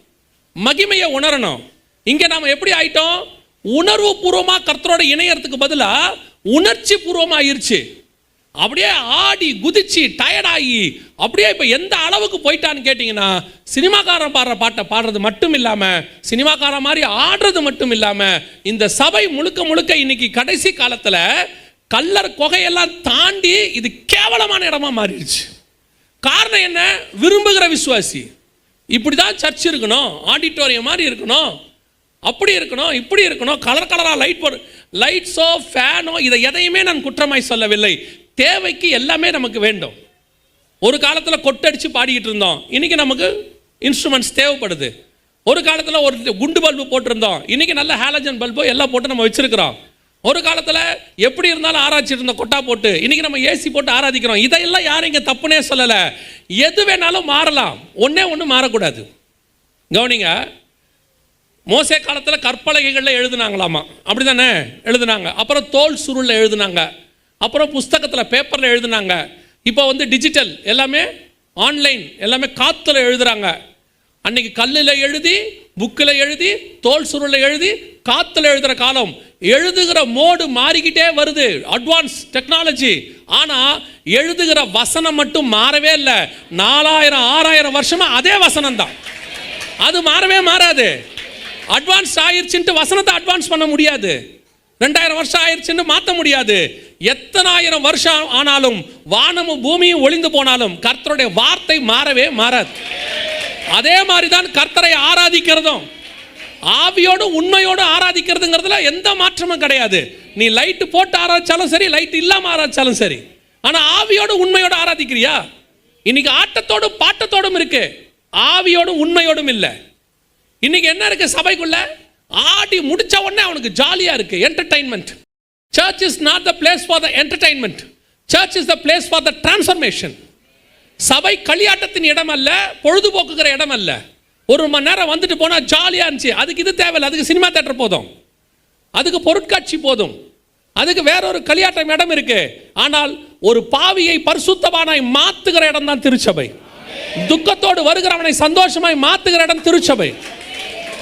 மகிமையை உணரணும். இங்கே நாம் எப்படி ஆயிட்டோம்? உணர்வு பூர்வமாக கர்த்தரோட இணையறதுக்கு பதிலாக உணர்ச்சி பூர்வமாக ஆயிடுச்சு. அப்படியே ஆடி குதிச்சு டயர்டாகி அப்படியே இப்போ எந்த அளவுக்கு போயிட்டான்னு கேட்டிங்கன்னா, சினிமாக்காரன் பாடுற பாட்டை பாடுறது மட்டும் இல்லாமல், சினிமாக்காரன் மாதிரி ஆடுறது மட்டும் இல்லாமல், இந்த சபை முழுக்க முழுக்க இன்னைக்கு கடைசி காலத்தில் கல்லர் குகையெல்லாம் தாண்டி இது கேவலமான இடமா மாறிடுச்சு. காரணம் என்ன? விரும்புகிற விசுவாசி இப்படி தான் சர்ச் இருக்கணும், ஆடிட்டோரியம் மாதிரி இருக்கணும், அப்படி இருக்கணும், இப்படி இருக்கணும், கலர் கலராக லைட்ஸோ ஃபேனோ, இதை எதையுமே நான் குற்றமாய் சொல்லவில்லை. தேவைக்கு எல்லாமே நமக்கு வேண்டும். ஒரு காலத்தில் கொட்டடிச்சு பாடிக்கிட்டு இருந்தோம், இன்னைக்கு நமக்கு இன்ஸ்ட்ருமெண்ட்ஸ் தேவைப்படுது. ஒரு காலத்தில் ஒரு குண்டு பல்பு போட்டிருந்தோம், இன்னைக்கு நல்ல ஹாலஜன் பல்பு எல்லாம் போட்டு நம்ம வச்சிருக்கிறோம். ஒரு காலத்தில் எப்படி இருந்தாலும் ஆராய்ச்சிட்டு இருந்தோம் கொட்டா போட்டு, இன்னைக்கு நம்ம ஏசி போட்டு ஆராதிக்கிறோம். இதையெல்லாம் யாரும் இங்கே தப்புனே சொல்லலை. எது வேணாலும் மாறலாம், ஒன்று மாறக்கூடாது. கவனிங்க, மோசே காலத்தில் கற்பலகைகளில் எழுதுனாங்களாமா, அப்படி தானே எழுதுனாங்க. அப்புறம் தோல் சுருளில் எழுதுனாங்க, அப்புறம் புஸ்தகத்தில் பேப்பரில் எழுதுனாங்க. இப்போ வந்து டிஜிட்டல் எல்லாமே ஆன்லைன், எல்லாமே காற்றுல எழுதுகிறாங்க. அன்னைக்கு கல்லில் எழுதி, புக்கில் எழுதி, தோல் சுருளில் எழுதி, காற்றுல எழுதுகிற காலம். எழுதுகிற மோடு மாறிக்கிட்டே வருது, அட்வான்ஸ் டெக்னாலஜி. ஆனால் எழுதுகிற வசனம் மட்டும் மாறவே இல்லை. 4000-6000 வருஷமாக அதே வசனம் தான், அது மாறவே மாறாது. அட்வான்ஸ் ஆயிடுச்சுன்ட்டு வசனத்தை அட்வான்ஸ் பண்ண முடியாது. 2000 வருஷம் ஆயிடுச்சுன்னு மாற்ற முடியாது. எத்தனை ஆயிரம் வருஷம் ஆனாலும், வானமும் பூமியும் ஒளிந்து போனாலும் கர்த்தருடைய வார்த்தை மாறவே மாறாது. அதே மாதிரி தான் கர்த்தரை ஆராதிக்கிறதும், ஆவியோடு உண்மையோடு ஆராதிக்கிறதுங்கிறதுல எந்த மாற்றமும் கிடையாது. நீ லைட்டு போட்டு ஆராதிச்சாலும் சரி, லைட் இல்லாமல் ஆராதிச்சாலும் சரி, ஆனால் ஆவியோடு உண்மையோடு ஆராதிக்கிறியா? இன்னைக்கு ஆட்டத்தோடும் பாட்டத்தோடும் இருக்கு. ஆவியோடும் உண்மையோடும் இல்லை. இன்னைக்கு என்ன இருக்கு சபைக்குள்ள? ஆடி முடிச்ச உடனே அவனுக்கு ஜாலியா இருக்கு, entertainment. Search is not the place for the entertainment. Search is the place for the transformation. சபை களியாட்டத்தின் இடம் அல்ல, பொழுதுபோக்குகிற இடம் அல்ல. ஒரு மணி நேரம் வந்துட்டு போனா ஜாலியா இருந்துச்சு, அதுக்கு இது தேவையில்லை. அதுக்கு சினிமா தியேட்டர் போதும், அதுக்கு பொருட்காட்சி போதும், அதுக்கு வேற ஒரு களியாட்டம் இடம் இருக்கு. ஆனால் ஒரு பாவியை பரிசுத்தவானாய் மாத்துகிற இடம் தான் திருச்சபை. துக்கத்தோடு வருகிறவனை சந்தோஷமாய் மாத்துகிற இடம் திருச்சபை.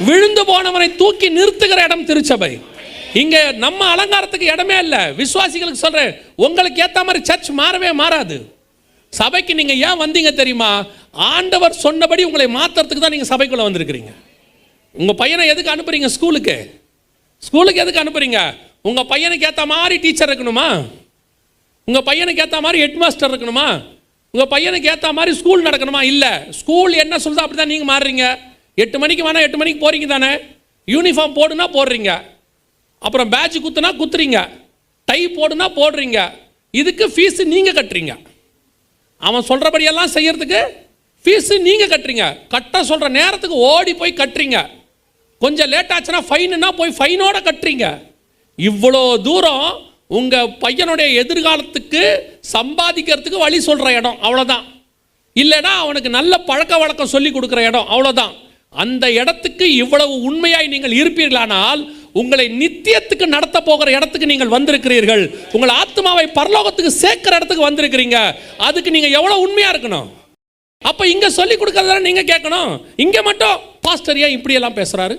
விழுந்து போனவனை தூக்கி நிறுத்துகிற இடம் திருச்சபை. இங்க நம்ம அலங்காரத்துக்கு இடமே இல்லை. விசுவாசிகளுக்கு சொல்றேன், உங்களுக்கு ஏத்த மாதிரி சர்ச் மாறவே மாறாது. சபைக்கு நீங்க ஏன் வந்தீங்க தெரியுமா? ஆண்டவர் சொன்னபடி உங்களை மாத்துறதுக்கு தான் நீங்க சபைக்குள்ள வந்திருக்கிறீங்க. உங்க பையனை எதுக்கு அனுப்புறீங்க ஸ்கூலுக்கு? ஸ்கூலுக்கு எதுக்கு அனுப்புறீங்க? உங்க பையனுக்கு ஏத்த மாதிரி டீச்சர் இருக்கணுமா? உங்க பையனுக்கு ஏத்த மாதிரி ஹெட் மாஸ்டர் இருக்கணுமா? உங்க பையனுக்கு ஏத்த மாதிரி ஸ்கூல் நடக்கணுமா? இல்ல, ஸ்கூல் என்ன சொல்லுதோ அப்படிதான் நீங்க மாறுறீங்க. 8 மணிக்கு வேணா 8 மணிக்கு போறீங்க தானே. யூனிஃபார்ம் போடுனா போடுறீங்க, அப்புறம் பேட்ச் குத்துனா குத்துறீங்க, டை போடுனா போடுறீங்க. இதுக்கு ஃபீஸ் நீங்க கட்டுறீங்க. அவன் சொல்றபடியெல்லாம் செய்யறதுக்கு ஃபீஸ் நீங்க கட்டுறீங்க. கட்ட சொல்ற நேரத்துக்கு ஓடி போய் கட்டுறீங்க. கொஞ்சம் லேட் ஆச்சுன்னா ஃபைனுன்னா போய் ஃபைனோட கட்டுறீங்க. இவ்வளோ தூரம் உங்க பையனுடைய எதிர்காலத்துக்கு சம்பாதிக்கிறதுக்கு வழி சொல்ற இடம், அவ்வளோதான். இல்லைன்னா அவனுக்கு நல்ல பழக்க வழக்கம் சொல்லி கொடுக்குற இடம், அவ்வளோதான். அந்த இடத்துக்கு இவ்வளவு உண்மையாய் நீங்கள் இருப்பீர்களானால் உங்களை நித்தியத்துக்கு நடத்த போகிற இடத்துக்கு நீங்கள் வந்திருக்கிறீர்கள். உங்கள் ஆத்மாவை பரலோகத்துக்கு சேர்க்கிற இடத்துக்கு வந்திருக்கிறீங்க. அதுக்கு நீங்க எவ்வளவு உண்மையா இருக்கணும். அப்ப இங்க சொல்லி கொடுக்கறத நீங்க கேட்கணும். இங்க மட்டும் பாஸ்டர் ஏன் இப்படி எல்லாம் பேசுறாரு,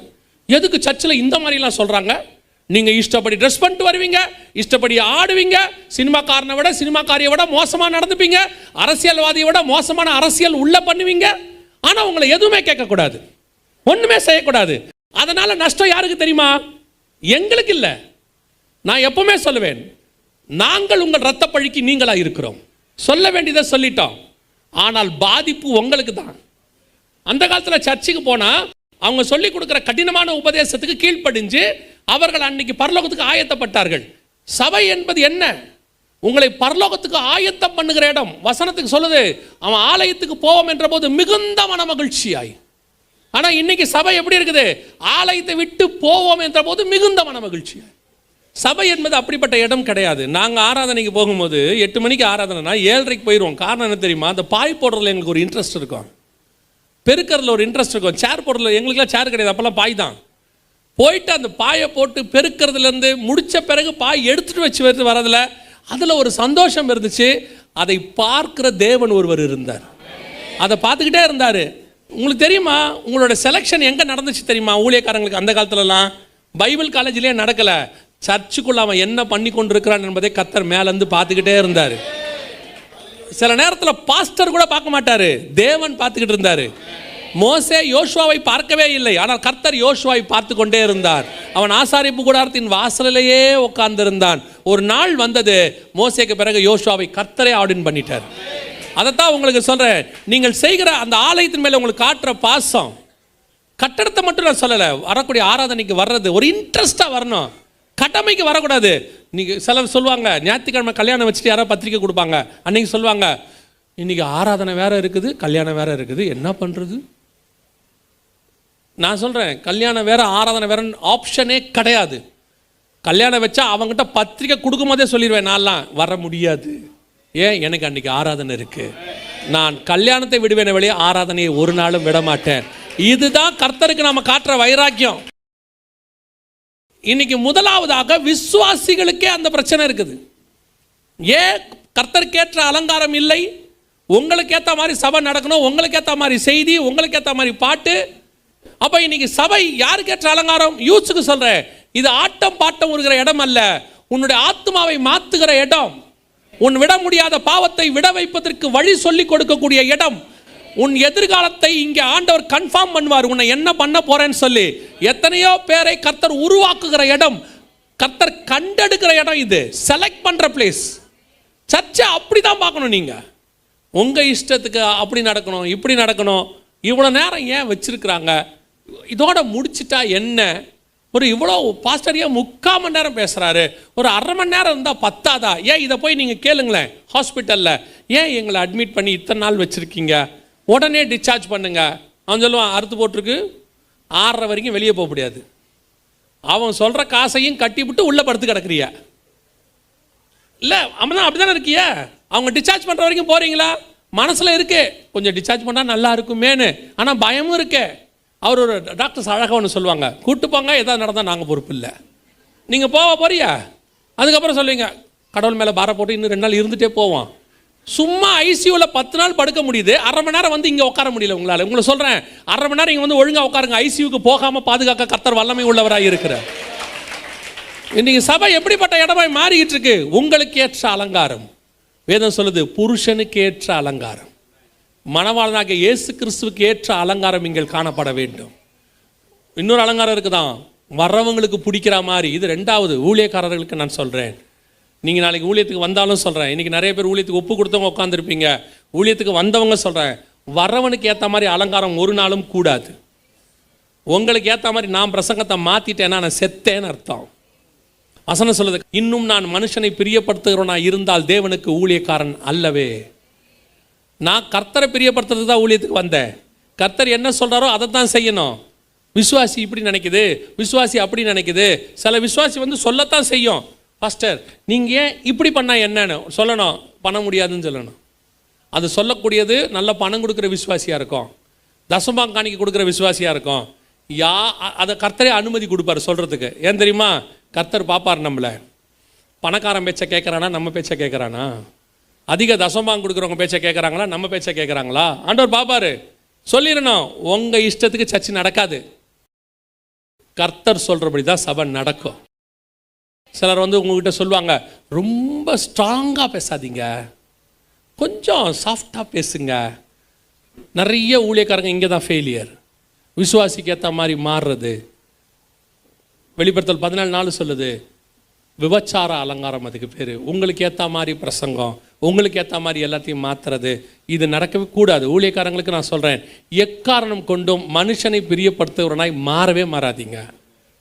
எதுக்கு சர்ச்சில் இந்த மாதிரி எல்லாம் சொல்றாங்க? நீங்க இஷ்டப்படி ட்ரெஸ் பண்ணிட்டு வருவீங்க, இஷ்டப்படி ஆடுவீங்க, சினிமாக்காரனை விட சினிமாக்காரியை விட மோசமா நடந்துப்பீங்க, அரசியல்வாதியை விட மோசமான அரசியல் உள்ள பண்ணுவீங்க. ஆனா உங்களை எதுவுமே கேட்கக்கூடாது, ஒண்ணுமே செய்யக்கூடாது. அதனால நஷ்டம் யாருக்கு தெரியுமா? எங்களுக்கு இல்லை. நான் எப்பவுமே சொல்லுவேன், நாங்கள் உங்கள் ரத்த பழிக்கு நீங்களா இருக்கிறோம். சொல்ல வேண்டியதை சொல்லிட்டோம். ஆனால் பாதிப்பு உங்களுக்கு தான். அந்த காலத்தில் சர்ச்சுக்கு போனா அவங்க சொல்லி கொடுக்கிற கடினமான உபதேசத்துக்கு கீழ்ப்படிஞ்சு அவர்கள் அன்னைக்கு பரலோகத்துக்கு ஆயத்தப்பட்டார்கள். சபை என்பது என்ன? உங்களை பரலோகத்துக்கு ஆயத்தம் பண்ணுகிற இடம். வசனத்துக்கு சொல்லுது, அவன் ஆலயத்துக்கு போவோம் என்ற போது மிகுந்த மன மகிழ்ச்சியாய். ஆனா இன்னைக்கு சபை எப்படி இருக்குது? ஆலயத்தை விட்டு போவோம் என்ற போது மிகுந்த மன மகிழ்ச்சியாய். சபை என்பது அப்படிப்பட்ட இடம் கிடையாது. நாங்கள் ஆராதனைக்கு போகும்போது 8 மணிக்கு ஆராதனைனா 7:30 போயிடுவோம். காரணம் என்ன தெரியுமா? அந்த பாய் போடுறதுல எங்களுக்கு ஒரு இன்ட்ரெஸ்ட் இருக்கும், பெருக்கிறதுல ஒரு இன்ட்ரெஸ்ட் இருக்கும். சேர் போடுறதுல எங்களுக்குலாம் சேர் கிடையாது, அப்போல்லாம் பாய் தான். போயிட்டு அந்த பாயை போட்டு பெருக்கிறதுலேருந்து முடித்த பிறகு பாய் எடுத்துகிட்டு வச்சு வரதுல அதில் ஒரு சந்தோஷம் இருந்துச்சு. அதை பார்க்கிற தேவன் ஒருவர் இருந்தார், அதை பார்த்துக்கிட்டே இருந்தார். உங்களுக்கு தெரியுமா, உங்களோட செலெக்ஷன் எங்கே நடந்துச்சு தெரியுமா? ஊழியக்காரங்களுக்கு அந்த காலத்துலலாம் பைபிள் காலேஜ்லேயே நடக்கலை. சர்ச்சுக்குள்ள அவன் என்ன பண்ணி கொண்டிருக்கிறான் என்பதை கர்த்தர் மேலேருந்து பார்த்துக்கிட்டே இருந்தார். சில நேரத்தில் பாஸ்டர் கூட பார்க்க மாட்டார், தேவன் பார்த்துக்கிட்டு இருந்தார். மோசே யோசுவாவை பார்க்கவே இல்லை, ஆனால் கர்த்தர் யோசுவாவை பார்த்து கொண்டே இருந்தார். அவன் ஆசாரிப்பு கூடாரத்தின் வாசலிலேயே உட்கார்ந்திருந்தான். ஒரு நாள் வந்தது, மோசேக்கு பிறகு யோசுவாவை கர்த்தரே ஆர்டின் பண்ணிட்டார். அதைத்தான் உங்களுக்கு சொல்கிறேன். நீங்கள் செய்கிற அந்த ஆலயத்தின் மேலே உங்களுக்கு காட்டுற பாசம், கட்டடத்தை மட்டும் நான் சொல்லலை, வரக்கூடிய ஆராதனைக்கு வர்றது ஒரு இன்ட்ரெஸ்டாக வரணும், கடமைக்கு வரக்கூடாது. நீங்கள் சிலர் சொல்லுவாங்க, ஞாயிற்றுக்கிழமை கல்யாணம் வச்சுட்டு யாராவது பத்திரிக்கை கொடுப்பாங்க, அன்றைக்கி சொல்லுவாங்க, இன்றைக்கி ஆராதனை வேறு இருக்குது, கல்யாணம் வேறு இருக்குது, என்ன பண்ணுறது? நான் சொல்கிறேன், கல்யாணம் வேறு ஆராதனை வேறுன்னு ஆப்ஷனே கிடையாது. கல்யாணம் வச்சா அவங்ககிட்ட பத்திரிக்கை கொடுக்கும் போதே சொல்லிடுவேன், நான்லாம் வர முடியாது. ஏன்? எனக்கு அன்றைக்கி ஆராதனை இருக்குது. நான் கல்யாணத்தை விடுவேன வெளியே ஆராதனையை ஒரு நாளும் விட மாட்டேன். இதுதான் கர்த்தருக்கு நாம் காட்டுற வைராக்கியம். இன்னைக்கு முதலாவதாக விசுவாசிகளுக்கே அந்த பிரச்சனை இருக்குது. ஏன் கர்த்தருக்கேற்ற அலங்காரம் இல்லை? உங்களுக்கு ஏற்ற மாதிரி சபை நடக்கணும், உங்களுக்கு ஏற்ற மாதிரி செய்தி, உங்களுக்கு ஏற்ற மாதிரி பாட்டு. அப்போ இன்னைக்கு சபை யாருக்கேற்ற அலங்காரம்? யூத்ஸுக்கு சொல்கிறேன், இது ஆட்டம் பாட்டம் வருகிற இடம் அல்ல, உன்னுடைய ஆத்மாவை மாற்றுகிற இடம். உன் விட முடியாத பாவத்தை விட வைப்பதற்கு வழி சொல்லி கொடுக்கக்கூடிய இடம். உன் எதிர்காலத்தை இங்கே ஆண்டவர் கன்ஃபார்ம் பண்ணுவார், உன்னை என்ன பண்ண போறேன்னு சொல்லி. எத்தனையோ பேரை கர்த்தர் உருவாக்குகிற இடம், கர்த்தர் கண்டெடுக்கிற இடம். இது செலக்ட் பண்ற பிளேஸ். சர்ச்சை அப்படிதான் பார்க்கணும். நீங்க உங்க இஷ்டத்துக்கு அப்படி நடக்கணும், இப்படி நடக்கணும். இவ்வளோ நேரம் ஏன் வச்சிருக்கிறாங்க? இதோட முடிச்சிட்டா என்ன? ஒரு இவ்வளோ பாஸ்டர் ஏன் 3/4 மணி நேரம் பேசுகிறாரு? ஒரு 1/2 மணி நேரம் இருந்தால் பத்தாதா? ஏன் இதை போய் நீங்கள் கேளுங்களேன். ஹாஸ்பிட்டலில் ஏன் எங்களை அட்மிட் பண்ணி இத்தனை நாள் வச்சுருக்கீங்க? உடனே டிஸ்சார்ஜ் பண்ணுங்க. அவன் சொல்லுவான் அறுத்து போட்டிருக்கு, 6:30 வரைக்கும் வெளியே போக முடியாது. அவன் சொல்கிற காசையும் கட்டிவிட்டு உள்ளே படுத்து கிடக்குறியா? இல்லை, அவன் தான் அப்படி தானே இருக்கியா? அவங்க டிஸ்சார்ஜ் பண்ணுற வரைக்கும் போகிறீங்களா? மனசில் இருக்கு கொஞ்சம் டிஸ்சார்ஜ் பண்ணால் நல்லா இருக்குமேனு, ஆனால் பயமும் இருக்கே. அவர் ஒரு டாக்டர்ஸ் அழகாக ஒன்று சொல்லுவாங்க, கூட்டு போங்க, எதாவது நடந்தால் நாங்கள் பொறுப்பு இல்லை. நீங்கள் போறியா? அதுக்கப்புறம் சொல்லுவீங்க கடவுள் மேலே பார போட்டு இன்னும் 2 நாள் இருந்துகிட்டே போவோம். சும்மா ஐசியூவில் 10 நாள் படுக்க முடியுது, 1/2 மணி நேரம் வந்து இங்கே உட்கார முடியல உங்களால். உங்களை சொல்கிறேன், 1/2 மணி நேரம் இங்கே வந்து ஒழுங்காக உட்காருங்க. ஐசியூக்கு போகாமல் பாதுகாக்க கர்த்தர் வல்லமை உள்ளவராக இருக்கிறார். இன்றைக்கி சபை எப்படிப்பட்ட இடமாய் மாறிக்கிட்டு இருக்கு? உங்களுக்கு ஏற்ற அலங்காரம். வேதம் சொல்லுது புருஷனுக்கு ஏற்ற அலங்காரம், மணவாளனாகிய இயேசு கிறிஸ்துவுக்கு ஏற்ற அலங்காரம் இங்கே காணப்பட வேண்டும். இன்னொரு அலங்காரம் இருக்குதான், வர்றவங்களுக்கு பிடிக்கிற மாதிரி. இது 2வது. ஊழியக்காரர்களுக்கு நான் சொல்கிறேன், நீங்கள் நாளைக்கு ஊழியத்துக்கு வந்தாலும் சொல்கிறேன், இன்றைக்கி நிறைய பேர் ஊழியத்துக்கு ஒப்பு கொடுத்தவங்க உட்காந்துருப்பீங்க. ஊழியத்துக்கு வந்தவங்க சொல்கிறேன், வர்றவனுக்கு ஏற்ற மாதிரி அலங்காரம் ஒரு நாளும் கூடாது. உங்களுக்கு ஏற்ற மாதிரி நான் பிரசங்கத்தை மாற்றிட்டேன்னா நான் செத்தேன்னு அர்த்தம். வசனம் சொல்லுது, இன்னும் நான் மனுஷனை பிரியப்படுத்துகிறவனா இருந்தால் தேவனுக்கு ஊழியக்காரன் அல்லவே. நான் கர்த்தரை பிரியப்படுத்துறதுக்கு தான் ஊழியத்துக்கு வந்தேன். கர்த்தர் என்ன சொல்கிறாரோ அதை தான் செய்யணும். விசுவாசி இப்படி நினைக்குது, விசுவாசி அப்படி நினைக்குது. சில விசுவாசி வந்து சொல்லத்தான் செய்யும், பாஸ்டர் நீங்கள் ஏன் இப்படி பண்ணால் என்னன்னு சொல்லணும், பண்ண முடியாதுன்னு சொல்லணும். அது சொல்லக்கூடியது நல்ல பணம் கொடுக்குற விசுவாசியாக இருக்கும், தசமாங்க காணிக்க கொடுக்குற விசுவாசியாக இருக்கும். அதை கர்த்தரே அனுமதி கொடுப்பார் சொல்கிறதுக்கு. ஏன் தெரியுமா? கர்த்தர் பார்ப்பார் நம்மளை, பணக்காரன் பேச்சை கேட்குறானா நம்ம பேச்சை கேட்குறானா, அதிக தசமாங்க கொடுக்குறவங்க பேச்சை கேட்குறாங்களா நம்ம பேச்சை கேட்குறாங்களா, ஆண்டவர் பார்ப்பார். சொல்லிடணும், உங்கள் இஷ்டத்துக்கு சர்ச்சை நடக்காது, கர்த்தர் சொல்கிறபடி தான் சபை நடக்கும். சிலர் வந்து உங்ககிட்ட சொல்லுவாங்க, ரொம்ப ஸ்ட்ராங்காக பேசாதீங்க, கொஞ்சம் சாஃப்டாக பேசுங்க. நிறைய ஊழியக்காரங்க இங்கே தான் ஃபெயிலியர். விசுவாசிக்கு ஏற்ற மாதிரி மாறுறது. வெளிப்படுத்தல் 14:4 சொல்லுது, விபச்சார அலங்காரம் அதுக்கு பேர். உங்களுக்கு ஏற்ற மாதிரி பிரசங்கம், உங்களுக்கு ஏற்ற மாதிரி எல்லாத்தையும் மாற்றுறது, இது நடக்கவே கூடாது. ஊழியக்காரங்களுக்கு நான் சொல்கிறேன், எக்காரணம் கொண்டும் மனுஷனை பிரியப்படுத்துகிறவனாய் மாறவே மாறாதீங்க.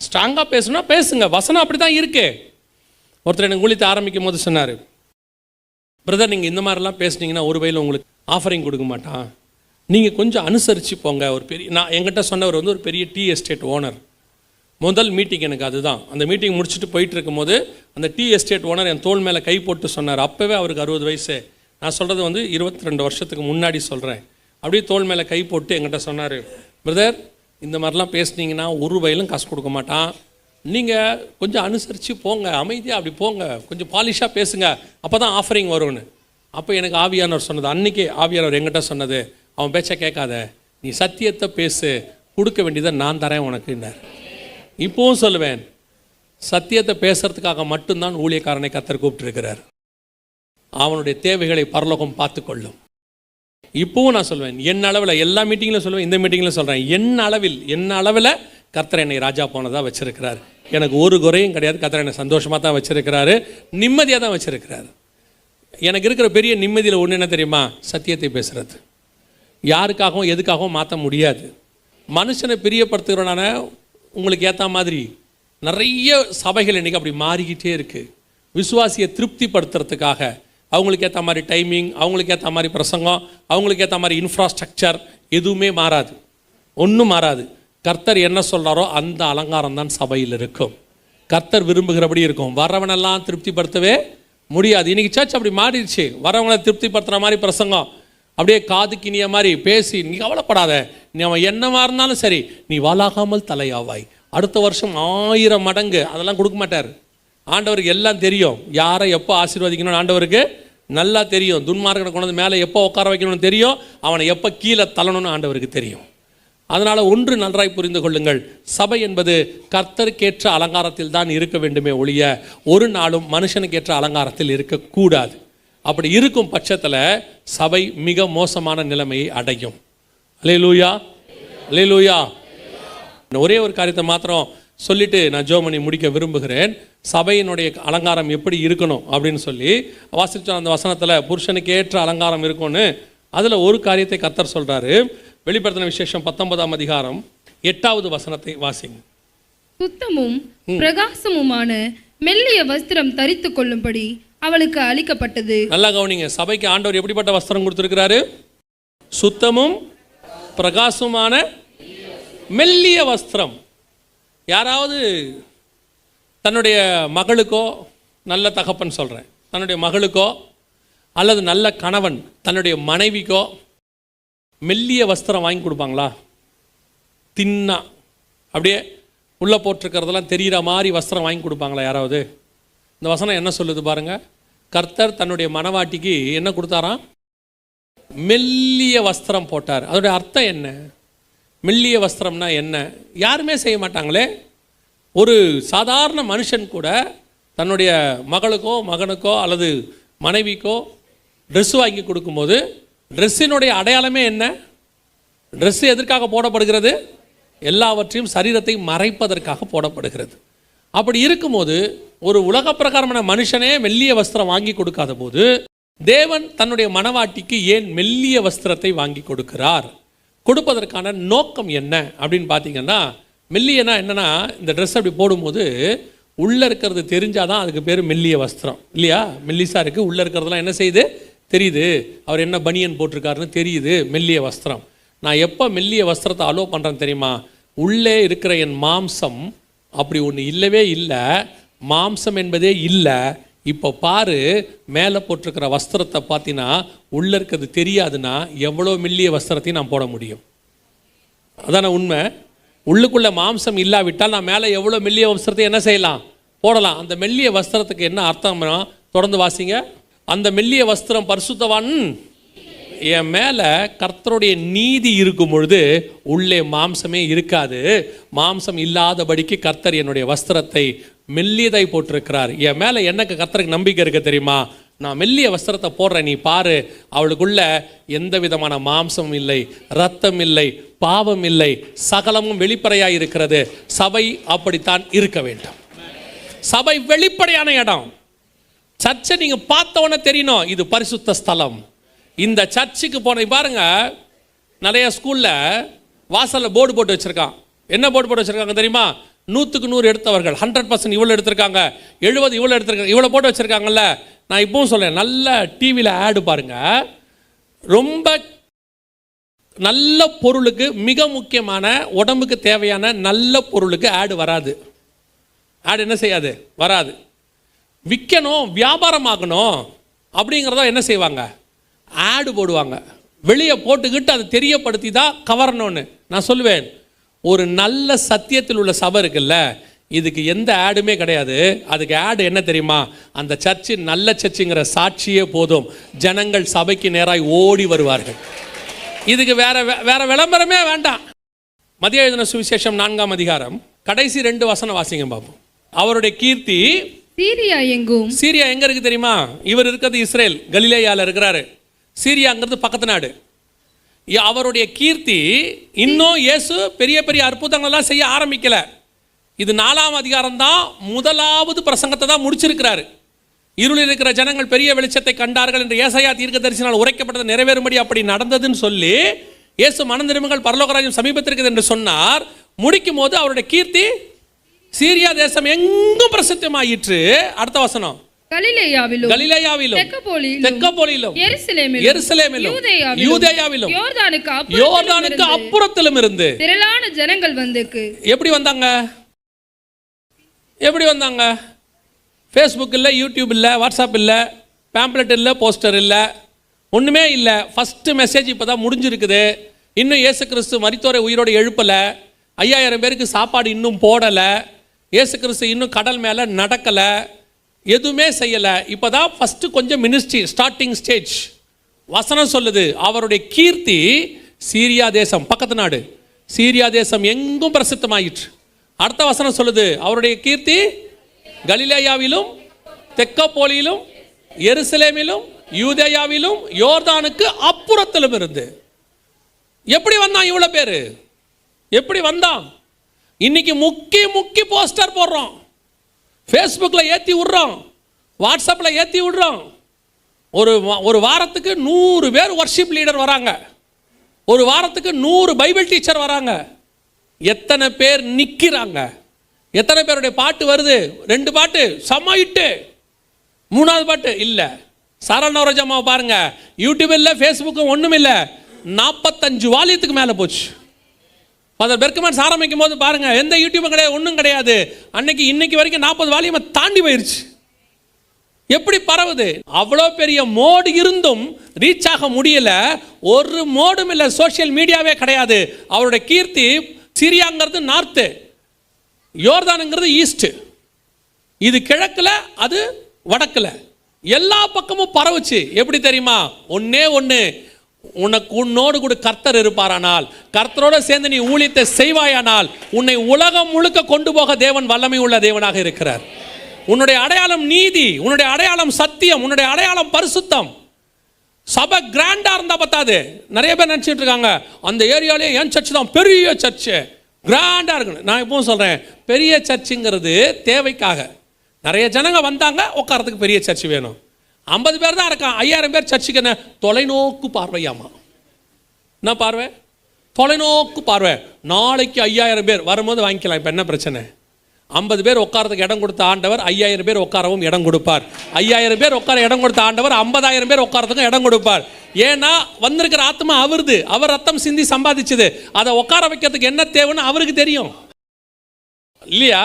ஸ்ட்ராங்காக பேசணும்னா பேசுங்க, வசனம் அப்படி தான் இருக்கு. ஒருத்தர் எனக்கு ஊழியத்தை ஆரம்பிக்கும் போது சொன்னார், பிரதர் நீங்கள் இந்த மாதிரிலாம் பேசுனீங்கன்னா ஒரு வகையில் உங்களுக்கு ஆஃபரிங் கொடுக்க மாட்டான், நீங்கள் கொஞ்சம் அனுசரித்து போங்க. ஒரு பெரிய நான் என்கிட்ட சொன்னவர் வந்து ஒரு பெரிய டீ எஸ்டேட் ஓனர். முதல் மீட்டிங் எனக்கு அதுதான். அந்த மீட்டிங் முடிச்சுட்டு போயிட்டு இருக்கும்போது அந்த டீ எஸ்டேட் ஓனர் என் தோள் மேலே கை போட்டு சொன்னார். அப்போவே அவருக்கு 60 வயசு. நான் சொல்கிறது வந்து 22 வருஷத்துக்கு முன்னாடி சொல்கிறேன். அப்படியே தோள் மேலே கை போட்டு என்கிட்ட சொன்னார், பிரதர் இந்த மாதிரிலாம் பேசுனீங்கன்னா ஒரு வயலும் காசு கொடுக்க மாட்டான், நீங்கள் கொஞ்சம் அனுசரித்து போங்க, அமைதியாக அப்படி போங்க, கொஞ்சம் பாலிஷாக பேசுங்க, அப்போ தான் ஆஃபரிங் வரும்னு. அப்போ எனக்கு ஆவியானவர் சொன்னது, அன்றைக்கே ஆவியானவர் என்கிட்ட சொன்னது, அவன் பேச்சை கேட்காத, நீ சத்தியத்தை பேசு, கொடுக்க வேண்டியதை நான் தரேன் உனக்குன்னார். இப்போவும் சொல்லுவேன், சத்தியத்தை பேசுறதுக்காக மட்டும்தான் ஊழியக்காரனை கர்த்தர் கூப்பிட்டுருக்கிறார். அவனுடைய தேவைகளை பரலோகம் பார்த்து கொள்ளும். இப்போவும் நான் சொல்லுவேன், என் அளவில், எல்லா மீட்டிங்கிலும் சொல்லுவேன், இந்த மீட்டிங்கில் சொல்கிறேன், என் அளவில் கர்த்தர் என்னை ராஜா போனதாக வச்சிருக்கிறார். எனக்கு ஒரு குறையும் கிடையாது. கர்த்தர் என்னை சந்தோஷமாக தான் வச்சிருக்கிறாரு, நிம்மதியாக தான் வச்சிருக்கிறாரு. எனக்கு இருக்கிற பெரிய நிம்மதியில் ஒன்று என்ன தெரியுமா? சத்தியத்தை பேசுகிறது. யாருக்காகவும் எதுக்காகவும் மாற்ற முடியாது. மனுஷனை பிரியப்படுத்துகிறவனான உங்களுக்கு ஏற்ற மாதிரி நிறைய சபைகள் இன்றைக்கி அப்படி மாறிக்கிட்டே இருக்குது. விசுவாசியை திருப்திப்படுத்துறதுக்காக அவங்களுக்கு ஏற்ற மாதிரி டைமிங், அவங்களுக்கு ஏற்ற மாதிரி பிரசங்கம், அவங்களுக்கு ஏற்ற மாதிரி இன்ஃப்ராஸ்ட்ரக்சர் எதுவுமே மாறாது, ஒன்றும் மாறாது. கர்த்தர் என்ன சொல்கிறாரோ அந்த அலங்காரம் தான் சபையில் இருக்கும். கர்த்தர் விரும்புகிறபடி இருக்கும். வரவனெல்லாம் திருப்திப்படுத்தவே முடியாது. இன்றைக்கி சர்ச் அப்படி மாறிடுச்சு. வரவங்களை திருப்திப்படுத்துகிற மாதிரி பிரசங்கம், அப்படியே காதுக்கினிய மாதிரி பேசி, நீ கவலைப்படாத, நீ அவன் என்னவா இருந்தாலும் சரி, நீ வாலாகாமல் தலையாவாய், அடுத்த வருஷம் 1000 மடங்கு, அதெல்லாம் கொடுக்க மாட்டார். ஆண்டவருக்கு எல்லாம் தெரியும், யாரை எப்போ ஆசீர்வதிக்கணும்னு ஆண்டவருக்கு நல்லா தெரியும். துன்மார்க்கனை கொண்டு வந்து மேலே எப்போ உட்கார வைக்கணும்னு தெரியும், அவனை எப்போ கீழே தள்ளணும்னு ஆண்டவருக்கு தெரியும். அதனால் ஒன்று நன்றாய் புரிந்து கொள்ளுங்கள், சபை என்பது கர்த்தருக்கேற்ற அலங்காரத்தில் தான் இருக்க வேண்டுமே ஒழிய ஒரு நாளும் மனுஷனுக்கேற்ற அலங்காரத்தில் இருக்கக்கூடாது. அப்படி இருக்கும் பட்சத்தில் சபை மிக மோசமான நிலைமையை அடையும். அல்லேலூயா, அல்லேலூயா. ஒரே ஒரு காரியத்தை மாத்திரம் சொல்லிட்டு நான் ஜெபம் முடிக்க விரும்புகிறேன். சபையினுடைய அலங்காரம் எப்படி இருக்கணும் அப்படின்னு சொல்லி வாசிச்ச அந்த வசனத்தில் புருஷனுக்கு ஏற்ற அலங்காரம் இருக்கும்னு அதில் ஒரு காரியத்தை கர்த்தர் சொல்கிறாரு. வெளிப்படுத்தின விசேஷம் 19ஆம் அதிகாரம் 8வது வசனத்தை வாசிங்க. சுத்தமும் பிரகாசமுமான மெல்லிய வஸ்திரம் தரித்து கொள்ளும்படி அவளுக்கு அளிக்கப்பட்டது. நல்லா கவனிங்க, சபைக்கு ஆண்டவர் எப்படிப்பட்ட வஸ்திரம் கொடுத்திருக்கிறாரு? சுத்தமும் பிரகாசமான மெல்லிய வஸ்திரம். யாராவது தன்னுடைய மகளுக்கோ, நல்ல தகப்பன் சொல்கிறேன், தன்னுடைய மகளுக்கோ அல்லது நல்ல கணவன் தன்னுடைய மனைவிக்கோ மெல்லிய வஸ்திரம் வாங்கி கொடுப்பாங்களா? தின்னா அப்படியே உள்ளே போட்டிருக்கிறதெல்லாம் தெரிகிற மாதிரி வஸ்திரம் வாங்கி கொடுப்பாங்களா யாராவது? இந்த வசனம் என்ன சொல்லுது பாருங்க. கர்த்தர் தன்னுடைய மனவாட்டிக்கு என்ன கொடுத்தாராம்? மெல்லிய வஸ்திரம் போட்டார். அதோடைய அர்த்தம் என்ன? மெல்லிய வஸ்திரம்னா என்ன? யாருமே செய்ய மாட்டாங்களே. ஒரு சாதாரண மனுஷன் கூட தன்னுடைய மகளுக்கோ மகனுக்கோ அல்லது மனைவிக்கோ ட்ரெஸ் வாங்கி கொடுக்கும்போது ட்ரெஸ்ஸினுடைய அடையாளமே என்ன? ட்ரெஸ்ஸு எதற்காக போடப்படுகிறது? எல்லாவற்றையும் சரீரத்தை மறைப்பதற்காக போடப்படுகிறது. அப்படி இருக்கும்போது ஒரு உலக பிரகாரமான மனுஷனே மெல்லிய வஸ்திரம் வாங்கி கொடுக்காத போது தேவன் தன்னுடைய மனவாட்டிக்கு ஏன் மெல்லிய வஸ்திரத்தை வாங்கி கொடுக்கிறார்? கொடுப்பதற்கான நோக்கம் என்ன அப்படின்னு பார்த்தீங்கன்னா, மெல்லியனா என்னன்னா, இந்த ட்ரெஸ் அப்படி போடும்போது உள்ளே இருக்கிறது தெரிஞ்சாதான் அதுக்கு பேர் மெல்லிய வஸ்திரம் இல்லையா? மெல்லிஸாக இருக்குது, உள்ளே இருக்கிறதுலாம் என்ன செய்யுது? தெரியுது. அவர் என்ன பனியன் போட்டிருக்காருன்னு தெரியுது. மெல்லிய வஸ்திரம். நான் எப்போ மெல்லிய வஸ்திரத்தை அலோ பண்ணுறேன்னு தெரியுமா? உள்ளே இருக்கிற என் மாம்சம் அப்படி ஒன்று இல்லவே இல்லை, மாம்சம் என்பதே இல்லை. இப்போ பாரு, மேலே போட்டிருக்கிற வஸ்திரத்தை பார்த்தீங்கன்னா உள்ளே இருக்கிறது தெரியாதுன்னா எவ்வளோ மெல்லிய வஸ்திரத்தையும் நான் போட முடியும். அதான உண்மை. உள்ளுக்குள்ளே மாம்சம் இல்லாவிட்டால் நான் மேலே எவ்வளோ மெல்லிய வஸ்திரத்தை என்ன செய்யலாம்? போடலாம். அந்த மெல்லிய வஸ்திரத்துக்கு என்ன அர்த்தம்னா, தொடர்ந்து வாசிங்க. அந்த மெல்லிய வஸ்திரம் பரிசுத்தவான் என் மேலே கர்த்தருடைய நீதி இருக்கும் பொழுது உள்ளே மாம்சமே இருக்காது. மாம்சம் இல்லாதபடிக்கு கர்த்தர் என்னுடைய வஸ்திரத்தை மெல்லியதை போட்டிருக்கிறார். என் மேலே எனக்கு கர்த்தருக்கு நம்பிக்கை இருக்க தெரியுமா? நான் மெல்லிய வஸ்திரத்தை போடுறேன், நீ பாரு, அவளுக்குள்ள எந்த விதமான மாம்சமும் இல்லை, இரத்தம் இல்லை, பாவம் இல்லை, சகலமும் வெளிப்படையாக இருக்கிறது. சபை அப்படித்தான் இருக்க வேண்டும். சபை வெளிப்படையான இடம். சர்ச்சை நீங்கள் பார்த்தவொன்னே தெரியணும் இது பரிசுத்த ஸ்தலம். இந்த சர்ச்சுக்கு போன பாருங்க, நிறைய ஸ்கூலில் வாசலில் போர்டு போட்டு வச்சுருக்கான். என்ன போர்டு போட்டு வச்சுருக்காங்க தெரியுமா? 100க்கு 100 எடுத்தவர்கள் 100% இவ்வளோ எடுத்திருக்காங்க, 70 இவ்வளோ எடுத்திருக்காங்க, இவ்வளோ போட்டு வச்சுருக்காங்கல்ல. நான் இப்பவும் சொல்லேன், நல்ல டிவியில் ஆடு பாருங்க. ரொம்ப நல்ல பொருளுக்கு, மிக முக்கியமான உடம்புக்கு தேவையான நல்ல பொருளுக்கு ஆடு வராது. ஆடு என்ன செய்யாது? வராது. விற்கணும், வியாபாரமாகணும் அப்படிங்கிறத என்ன செய்வாங்க? ஆடு போடுவாங்க. வெளியே போட்டுக்கிட்டு அதை தெரியப்படுத்தி தான் கவரணும்னு. நான் சொல்லுவேன், ஒரு நல்ல சத்தியத்தில் உள்ள சபை இருக்குல்ல, இதுக்கு எந்த ஆடுமே கிடையாது. அதுக்கு ஆடு என்ன தெரியுமா? அந்த சர்ச்சு நல்ல சர்ச்சுங்கிற சாட்சியே போதும். ஜனங்கள் சபைக்கு நேராய் ஓடி வருவார்கள். இதுக்கு வேற விளம்பரமே வேண்டாம். மத்திய எழுதின சுவிசேஷம் 4ஆம் அதிகாரம் கடைசி 2 வசனம் வாசிங்க பாப்போம். அவருடைய கீர்த்தி சீரியா எங்கும். சீரியா எங்க இருக்கு தெரியுமா? இவர் இருக்கிறது இஸ்ரேல், கலிலேயால இருக்கிறாரு. சீரியாங்கிறது பக்கத்து நாடு. அவருடைய கீர்த்தி இன்னும் இயேசு பெரிய பெரிய அற்புதங்கள்லாம் செய்ய ஆரம்பிக்கல. இது 4ஆம் அதிகாரம் தான் முதலாவது பிரசங்கத்தை தான் முடிச்சிருக்கிறாரு. இருளில் இருக்கிற ஜனங்கள் பெரிய வெளிச்சத்தை கண்டார்கள் என்று ஏசாயா தீர்க்கதரிசினால் உரைக்கப்பட்டது நிறைவேறும்படி அப்படி நடந்ததுன்னு சொல்லி இயேசு மனம் திரும்புங்கள் பரலோகராஜ்யம் சமீபத்திற்கு என்று சொன்னார். முடிக்கும் போது அவருடைய கீர்த்தி சீரியா தேசம் எங்கும் பிரசித்தமாயிற்று. அடுத்த வசனம், கலிலேயாவிலும் தெக்கப்போலிலும் எருசலேமிலும் யூதேயாவிலும் யோர்தானுக்கு அப்புறத்திலும் இருந்து திரளான ஜனங்கள் வந்து. எப்படி வந்தாங்க? எப்படி வந்தாங்க? ஃபேஸ்புக் இல்லை, யூடியூப் இல்லை, வாட்ஸ்அப் இல்லை, பேம்ப்ளெட் இல்லை, போஸ்டர் இல்லை, ஒன்றுமே இல்லை. ஃபஸ்ட்டு மெசேஜ் இப்போ தான் முடிஞ்சிருக்குது. இன்னும் இயேசு கிறிஸ்து மரித்தோரை உயிரோடு எழுப்பலை. 5000 பேருக்கு சாப்பாடு இன்னும் போடலை. இயேசு கிறிஸ்து இன்னும் கடல் மேலே நடக்கலை, எதுவுமே செய்யலை. இப்போ தான் ஃபஸ்ட்டு கொஞ்சம் மினிஸ்ட்ரி ஸ்டார்டிங் ஸ்டேஜ். வசனம் சொல்லுது அவருடைய கீர்த்தி சீரியா தேசம், பக்கத்து நாடு சீரியா தேசம் எங்கும் பிரசித்தமாயிற்று. அடுத்த வசனம் சொல்லுது அவருடைய கீர்த்தி கலிலேயாவிலும் தெக்கப்போலியிலும் எருசலேமிலும் யூதேயாவிலும் யோர்தானுக்கு அப்புறத்திலும் இருந்து. எப்படி வந்தான் இவ்வளோ பேர்? எப்படி வந்தான்? இன்னைக்கு முக்கி போஸ்டர் போடுறோம், ஃபேஸ்புக்கில் ஏற்றி விட்றோம், வாட்ஸ்அப்பில் ஏற்றி விட்றோம். ஒரு வாரத்துக்கு 100 பேர் வர்ஷிப் லீடர் வராங்க, ஒரு வாரத்துக்கு 100 பைபிள் டீச்சர் வராங்க. எத்தனை பேர் நிற்கிறாங்க? எத்தனை பேருடைய பாட்டு வருது? 2 பாட்டு சமாயிட்டு, 3வது பாட்டு இல்லை. சாரா நவரோஜம்மாவை பாருங்க, யூடியூப் இல்லை, ஃபேஸ்புக்கும் ஒன்றும் இல்லை. 45 வால்யத்துக்கு மேலே போச்சு. ஃபாதர் பெர்க்மன்ஸ் ஆரம்பிக்கும் போது பாருங்க, எந்த யூடியூபும் கிடையாது, ஒன்றும் கிடையாது. அன்னைக்கு இன்னைக்கு வரைக்கும் 40 வால்யூமை தாண்டி போயிருச்சு. எப்படி பரவுது? அவ்வளோ பெரிய மோடு இருந்தும் ரீச் ஆக முடியல. ஒரு மோடும் இல்லை, சோசியல் மீடியாவே கிடையாது. அவருடைய கீர்த்தி சிரியாங்கிறது நார்த்து, யோர்தானுங்கிறது ஈஸ்ட், இது கிழக்கில், அது வடக்கில், எல்லா பக்கமும் பரவுச்சு. எப்படி தெரியுமா? ஒன்னே ஒன்று, உனக்கு உன்னோடு கூட கர்த்தர் இருப்பாரானால், கர்த்தரோடு சேர்ந்து நீ ஊழியத்தை செய்வாயானால், உன்னை உலகம் முழுக்க கொண்டு போக தேவன் வல்லமை உள்ள தேவனாக இருக்கிறார். உன்னுடைய அடையாளம் நீதி, உன்னுடைய அடையாளம் சத்தியம், உன்னுடைய அடையாளம் பரிசுத்தம். சபை கிராண்டா இருந்தா பத்தாது. நிறைய பேர் நினைச்சிட்டு இருக்காங்க, அந்த ஏரியாலே என் சர்ச் தான் பெரிய சர்ச்சு, கிராண்டா இருக்கணும். நான் எப்பவும் சொல்றேன், பெரிய சர்ச்சுங்கிறது தேவைக்காக. நிறைய ஜனங்க வந்தாங்க, உட்காரத்துக்கு பெரிய சர்ச் வேணும். 50 பேர் தான் இருக்கான், 5000 பேர் சர்ச்சுக்கு என்ன? தொலைநோக்கு பார்வையாமா. என்ன பார்வை? தொலைநோக்கு பார்வை. நாளைக்கு 5000 பேர் வரும்போது வாங்கிக்கலாம். இப்போ என்ன பிரச்சனை? 50 பேர் உட்காரத்துக்கு இடம் கொடுத்த ஆண்டவர் 5000 பேர் உட்காரவும் இடம் கொடுப்பார். 5000 பேர் உட்கார இடம் கொடுத்த ஆண்டவர் 50000 பேர் உட்காரத்துக்கும் இடம் கொடுப்பார். ஏன்னா வந்திருக்கிற ஆத்மா அவருது, அவர் ரத்தம் சிந்தி சம்பாதிச்சது. அதை உட்கார வைக்கிறதுக்கு என்ன தேவைன்னு அவருக்கு தெரியும் இல்லையா?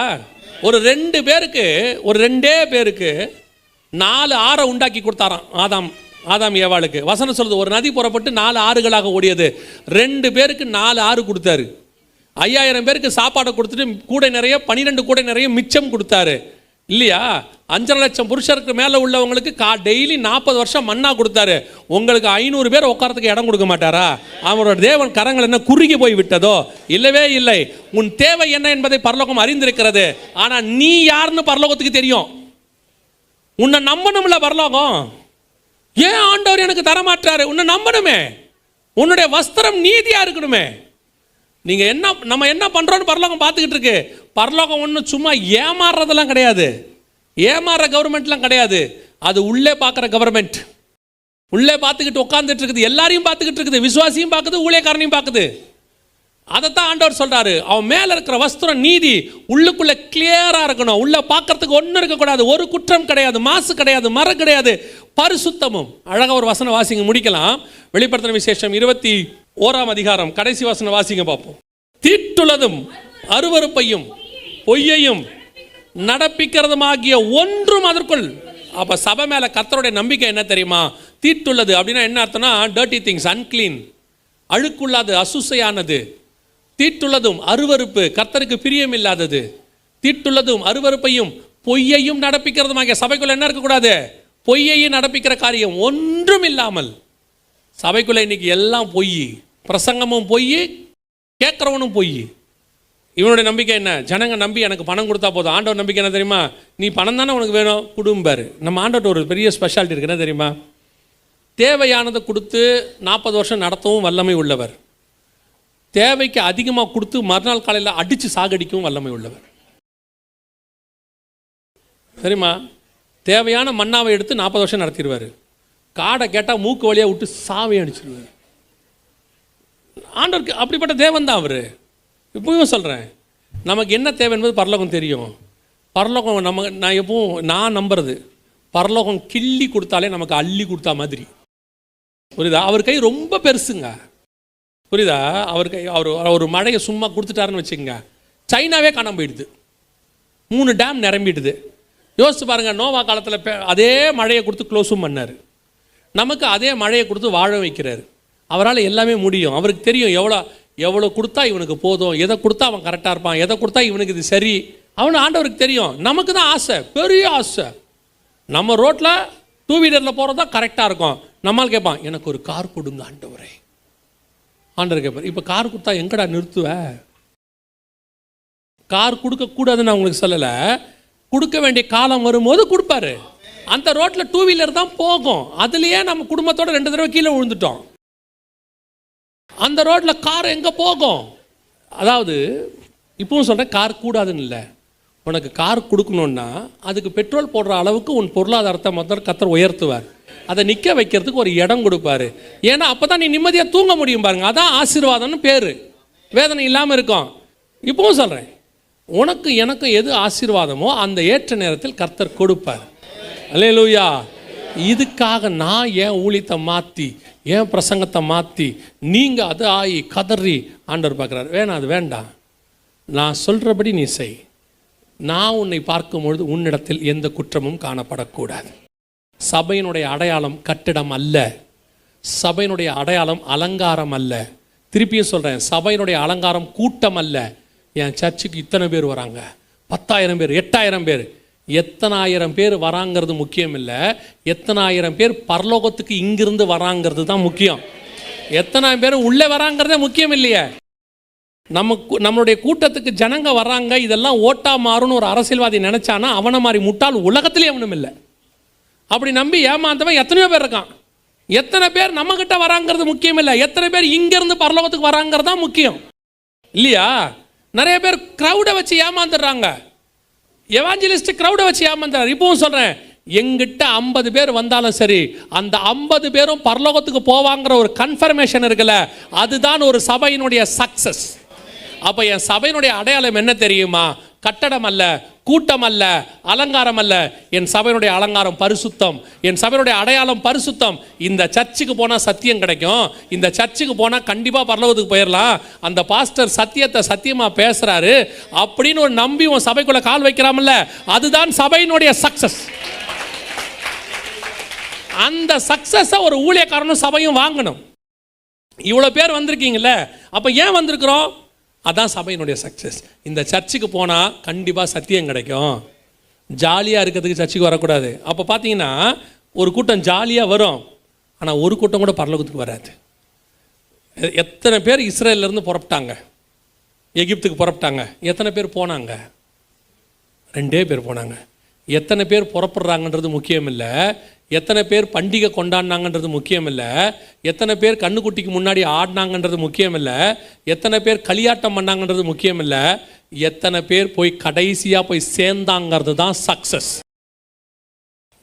ஒரு 2 பேருக்கு, ஒரு 2 பேருக்கு 4 ஆறை உண்டாக்கி கொடுத்தாராம் ஆதாம் ஏவாளுக்கு. வசனம் சொல்லுது, ஒரு நதி புறப்பட்டு 4 ஆறுகளாக ஓடியது. 2 பேருக்கு 4 ஆறு கொடுத்தாரு. 5000 பேருக்கு சாப்பாடை கொடுத்துட்டு கூடை நிறைய 12 கூடை நிறைய மிச்சம் கொடுத்தாரு இல்லையா? 5.5 லட்சம் புருஷருக்கு மேலே உள்ளவங்களுக்கு டெய்லி 40 வருஷம் மன்னா கொடுத்தாரு. உங்களுக்கு 500 பேர் உட்காரத்துக்கு இடம் கொடுக்க மாட்டாரா? அவரோட தேவன் கரங்கள் என்ன குறுகி போய் விட்டதோ? இல்லவே இல்லை. உன் தேவை என்ன என்பதை பரலோகம் அறிந்திருக்கிறது. ஆனால் நீ யாருன்னு பரலோகத்துக்கு தெரியும். உன்னை நம்பணும்ல பரலோகம். ஏன் ஆண்டவர் எனக்கு தரமாட்டாரு? உன்னை நம்பணுமே. உன்னுடைய வஸ்திரம் நீதியா இருக்கணுமே. நீங்க நம்ம என்ன பண்றோம்னு பரலோகம் பார்த்துக்கிட்டு இருக்கு. பரலோகம் ஒன்றும் சும்மா ஏமாறுறதெல்லாம் கிடையாது, ஏமாறுற கவர்மெண்ட்லாம் கிடையாது. அது உள்ளே பார்க்குற கவர்மெண்ட். உள்ளே பார்த்துக்கிட்டு உட்காந்துட்டு இருக்குது, எல்லாரையும் பார்த்துக்கிட்டு இருக்குது, விசுவாசியும் பார்க்குது, ஊழியக்காரனையும் பார்க்குது. அதைத்தான் ஆண்டவர் சொல்றாரு, அவன் மேல இருக்கிற வஸ்திரம் நீதி, உள்ளுக்குள்ள கிளியரா இருக்கணும். உள்ள பார்க்கறதுக்கு ஒன்றும் இருக்கக்கூடாது, ஒரு குற்றம் கிடையாது, மாசு கிடையாது, மரம் கிடையாது, பரிசுத்தமும். அழகா ஒரு வசனம் வாசிங்க, முடிக்கலாம். வெளிப்படுத்தின விசேஷம் 21ஆம் அதிகாரம் கடைசி வசனம் வாசிங்க பார்ப்போம். தீட்டுள்ளதும் அருவருப்பையும் பொய்யையும் நடப்பிக்கிறதுமாகிய ஒன்றும் அதற்குள். அப்ப சபை மேல கர்த்தருடைய நம்பிக்கை என்ன தெரியுமா? தீட்டுள்ளது அப்படின்னா என்ன அர்த்தம்னா, டர்ட்டி திங்ஸ், அன்கிளீன், அழுக்குள்ளாது, அசுசையானது. தீட்டுள்ளதும் அருவருப்பு, கர்த்தருக்கு பிரியம் இல்லாதது. தீட்டுள்ளதும் அருவருப்பையும் பொய்யையும் நடப்பிக்கிறதுமாகிய. சபைக்குள்ள என்ன இருக்கக்கூடாது? பொய்யையும் நடப்பிக்கிற காரியம் ஒன்றும் இல்லாமல். சபைக்குள்ள இன்னைக்கு எல்லாம் பொய், பிரசங்கமும் பொய், கேட்குறவனும் பொய். இவனுடைய நம்பிக்கை என்ன? ஜனங்க நம்பி எனக்கு பணம் கொடுத்தா போதும். ஆண்டவர் நம்பிக்கை என்ன தெரியுமா? நீ பணம் தானே உனக்கு வேணும், குடும்பாரு. நம்ம ஆண்டவர் ஒரு பெரிய ஸ்பெஷாலிட்டி இருக்கு, என்ன தெரியுமா? தேவையானதை கொடுத்து 40 வருஷம் நடத்தவும் வல்லமை உள்ளவர். தேவைக்கு அதிகமாக கொடுத்து மறுநாள் காலையில் அடித்து சாகடிக்கவும் வல்லமை உள்ளவர். சரிம்மா? தேவையான மண்ணாவை எடுத்து 40 வருஷம் நடத்திடுவார். காடை கேட்டால் மூக்கு வழியாக விட்டு சாவையை அடிச்சிடுவார். ஆண்டவருக்கு அப்படிப்பட்ட தேவன் தான் அவர். இப்பவும் சொல்கிறேன், நமக்கு என்ன தேவை என்பது பரலோகம் தெரியும். பரலோகம் நான் எப்பவும் நான் நம்புறது, பரலோகம் கிள்ளி கொடுத்தாலே நமக்கு அள்ளி கொடுத்தா மாதிரி. புரியுதா? அவர் கை ரொம்ப பெருசுங்க. புரியுதா? அவர் கை, அவர் மழையை சும்மா கொடுத்துட்டாருன்னு வச்சுக்கோங்க, சைனாவே காணாம போயிடுது, 3 டேம் நிரம்பிடுது. யோசிச்சு பாருங்க, நோவா காலத்தில் அதே மழையை கொடுத்து க்ளோஸும் பண்ணார். நமக்கு அதே மழையை கொடுத்து வாழ வைக்கிறார். அவரால் எல்லாமே முடியும். அவருக்கு தெரியும் எவ்வளோ கொடுத்தா இவனுக்கு போதும், எதை கொடுத்தா அவன் கரெக்டாக இருப்பான், எதை கொடுத்தா இவனுக்கு இது சரி, அவனு ஆண்டவருக்கு தெரியும். நமக்கு தான் ஆசை, பெரிய ஆசை. நம்ம ரோட்டில் 2 வீலரில் போகிறது தான் கரெக்டாக இருக்கும். நம்மால் கேட்பான், எனக்கு ஒரு கார் கொடுங்க ஆண்டவரே. ஆண்டவர் கேட்பார், இப்போ கார் கொடுத்தா எங்கடா நிறுத்துவ? கார் கொடுக்கக்கூடாதுன்னு நான் உங்களுக்கு சொல்லலை, கொடுக்க வேண்டிய காலம் வரும்போது கொடுப்பாரு. அந்த ரோட்டில் 2 வீலர் தான் போகும். அதுலேயே நம்ம குடும்பத்தோட 2 தடவை கீழே விழுந்துட்டோம். அந்த ரோட்டில் கார் எங்கே போகும்? அதாவது இப்பவும் சொல்கிறேன், கார் கூடாதுன்னு இல்லை. உனக்கு கார் கொடுக்கணுன்னா அதுக்கு பெட்ரோல் போடுற அளவுக்கு உன் பொருளாதாரத்தை முதல்ல கர்த்தர் உயர்த்துவார். அதை நிற்க வைக்கிறதுக்கு ஒரு இடம் கொடுப்பாரு. ஏன்னா அப்போ தான் நீ நிம்மதியாக தூங்க முடியும். பாருங்க, அதான் ஆசீர்வாதம்னு பேர். வேதனை இல்லாமல் இருக்கும். இப்பவும் சொல்கிறேன், உனக்கு எனக்கும் எது ஆசீர்வாதமோ அந்த ஏற்ற நேரத்தில் கர்த்தர் கொடுப்பார். அல்லேலூயா. இதுக்காக நான் என் ஊழியத்தை மாற்றி என் பிரசங்கத்தை மாற்றி நீங்கள் அது ஆகி கதறி ஆண்டவர் பார்க்குறாரு. வேணாம், அது வேண்டாம். நான் சொல்கிறபடி நீ செய். நான் உன்னை பார்க்கும்பொழுது உன்னிடத்தில் எந்த குற்றமும் காணப்படக்கூடாது. சபையினுடைய அடையாளம் கட்டிடம் அல்ல. சபையினுடைய அடையாளம் அலங்காரம் அல்ல. திருப்பியும் சொல்கிறேன், சபையினுடைய அலங்காரம் கூட்டம் அல்ல. என் சர்ச்சுக்கு இத்தனை பேர் வராங்க, 10,000 பேர், 8,000 பேர், எத்தனாயிரம் பேர் வராங்கிறது முக்கியம் இல்லை. எத்தனாயிரம் பேர் பரலோகத்துக்கு இங்கிருந்து வராங்கிறது தான் முக்கியம். எத்தனாயிரம் பேர் உள்ளே வராங்கிறதே முக்கியம் இல்லையே. நம்மளுடைய கூட்டத்துக்கு ஜனங்க வர்றாங்க, இதெல்லாம் ஓட்டா மாறும்னு ஒரு அரசியல்வாதி நினைச்சானா அவனை மாதிரி முட்டாள் உலகத்திலே அவனும் இல்லை. அப்படி நம்பி ஏமாந்தவன் எத்தனையோ பேர் இருக்கான். எத்தனை பேர் நம்ம கிட்ட வராங்கிறது முக்கியம் இல்லை, எத்தனை பேர் இங்கிருந்து பரலோகத்துக்கு வராங்கிறது தான் முக்கியம் இல்லையா. நிறைய பேர் கிரௌடை வச்சு ஏமாந்துடுறாங்க. எவாஞ்சலிஸ்ட் கிரௌடை வச்சு ஏமாந்துறாரு. இப்பவும் சொல்றேன், எங்கிட்ட 50 பேர் வந்தாலும் சரி, அந்த 50 பேரும் பரலோகத்துக்கு போவாங்கிற ஒரு கன்ஃபர்மேஷன் இருக்குல்ல, அதுதான் ஒரு சபையினுடைய சக்சஸ். அப்போ என் சபையினுடைய அடையாளம் என்ன தெரியுமா? கட்டடம் அல்ல, கூட்டம் அல்ல, அலங்காரம் அல்ல. என் சபையினுடைய அலங்காரம் பரிசுத்தம், என் சபையினுடைய அடையாளம் பரிசுத்தம். இந்த சர்ச்சுக்கு போனால் சத்தியம் கிடைக்கும், இந்த சர்ச்சுக்கு போனால் கண்டிப்பாக பரலோகத்துக்கு போயிடலாம், அந்த பாஸ்டர் சத்தியத்தை சத்தியமாக பேசுகிறாரு அப்படின்னு ஒரு நம்பி உன் சபைக்குள்ளே கால் வைக்கிறாமல்ல, அதுதான் சபையினுடைய சக்சஸ். அந்த சக்சஸை ஒரு ஊழியக்காரனும் சபையும் வாங்கணும். இவ்வளோ பேர் வந்திருக்கீங்கல்ல, அப்போ ஏன் வந்திருக்கிறோம்? அதான் சபையினுடைய சக்ஸஸ். இந்த சர்ச்சுக்கு போனால் கண்டிப்பாக சத்தியம் கிடைக்கும். ஜாலியாக இருக்கிறதுக்கு சர்ச்சுக்கு வரக்கூடாது. அப்போ பார்த்தீங்கன்னா ஒரு கூட்டம் ஜாலியாக வரும், ஆனால் ஒரு கூட்டம் கூட பரலோகத்துக்கு வராது. எத்தனை பேர் இஸ்ரேலிருந்து புறப்பட்டாங்க, எகிப்துக்கு புறப்பட்டாங்க, எத்தனை பேர் போனாங்க? 2 பேர் போனாங்க. எத்தனை பேர் புறப்படுறாங்கன்றது முக்கியம் இல்லை, எத்தனை பேர் பண்டிகை கொண்டாடினாங்கன்றது முக்கியம் இல்லை, எத்தனை பேர் கண்ணுக்குட்டிக்கு முன்னாடி ஆடினாங்கன்றது முக்கியம் இல்லை, எத்தனை பேர் களியாட்டம் பண்ணாங்கன்றது முக்கியம் இல்லை, எத்தனை பேர் போய் கடைசியாக போய் சேர்ந்தாங்கிறது தான் சக்ஸஸ்.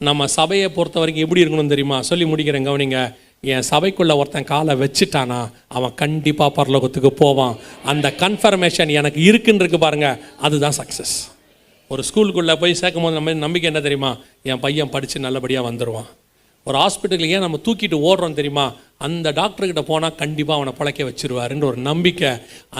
நம்ம சபையை பொறுத்த வரைக்கும் எப்படி இருக்கணும் தெரியுமா? சொல்லி முடிக்கிறேன், கவனிங்க. என் சபைக்குள்ளே ஒருத்தன் காலை வச்சுட்டானா அவன் கண்டிப்பாக பரலோகத்துக்கு போவான். அந்த கன்ஃபர்மேஷன் எனக்கு இருக்குன்னு இருக்கு பாருங்க, அதுதான் சக்ஸஸ். ஒரு ஸ்கூலுக்குள்ளே போய் சேர்க்கும் போது நம்ம நம்பிக்கை என்ன தெரியுமா? என் பையன் படித்து நல்லபடியாக வந்துடுவான். ஒரு ஹாஸ்பிட்டலுக்கு ஏன் நம்ம தூக்கிட்டு ஓடுறோம் தெரியுமா? அந்த டாக்டர்கிட்ட போனால் கண்டிப்பாக அவனை பிழைக்க வச்சிருவாருன்ற ஒரு நம்பிக்கை.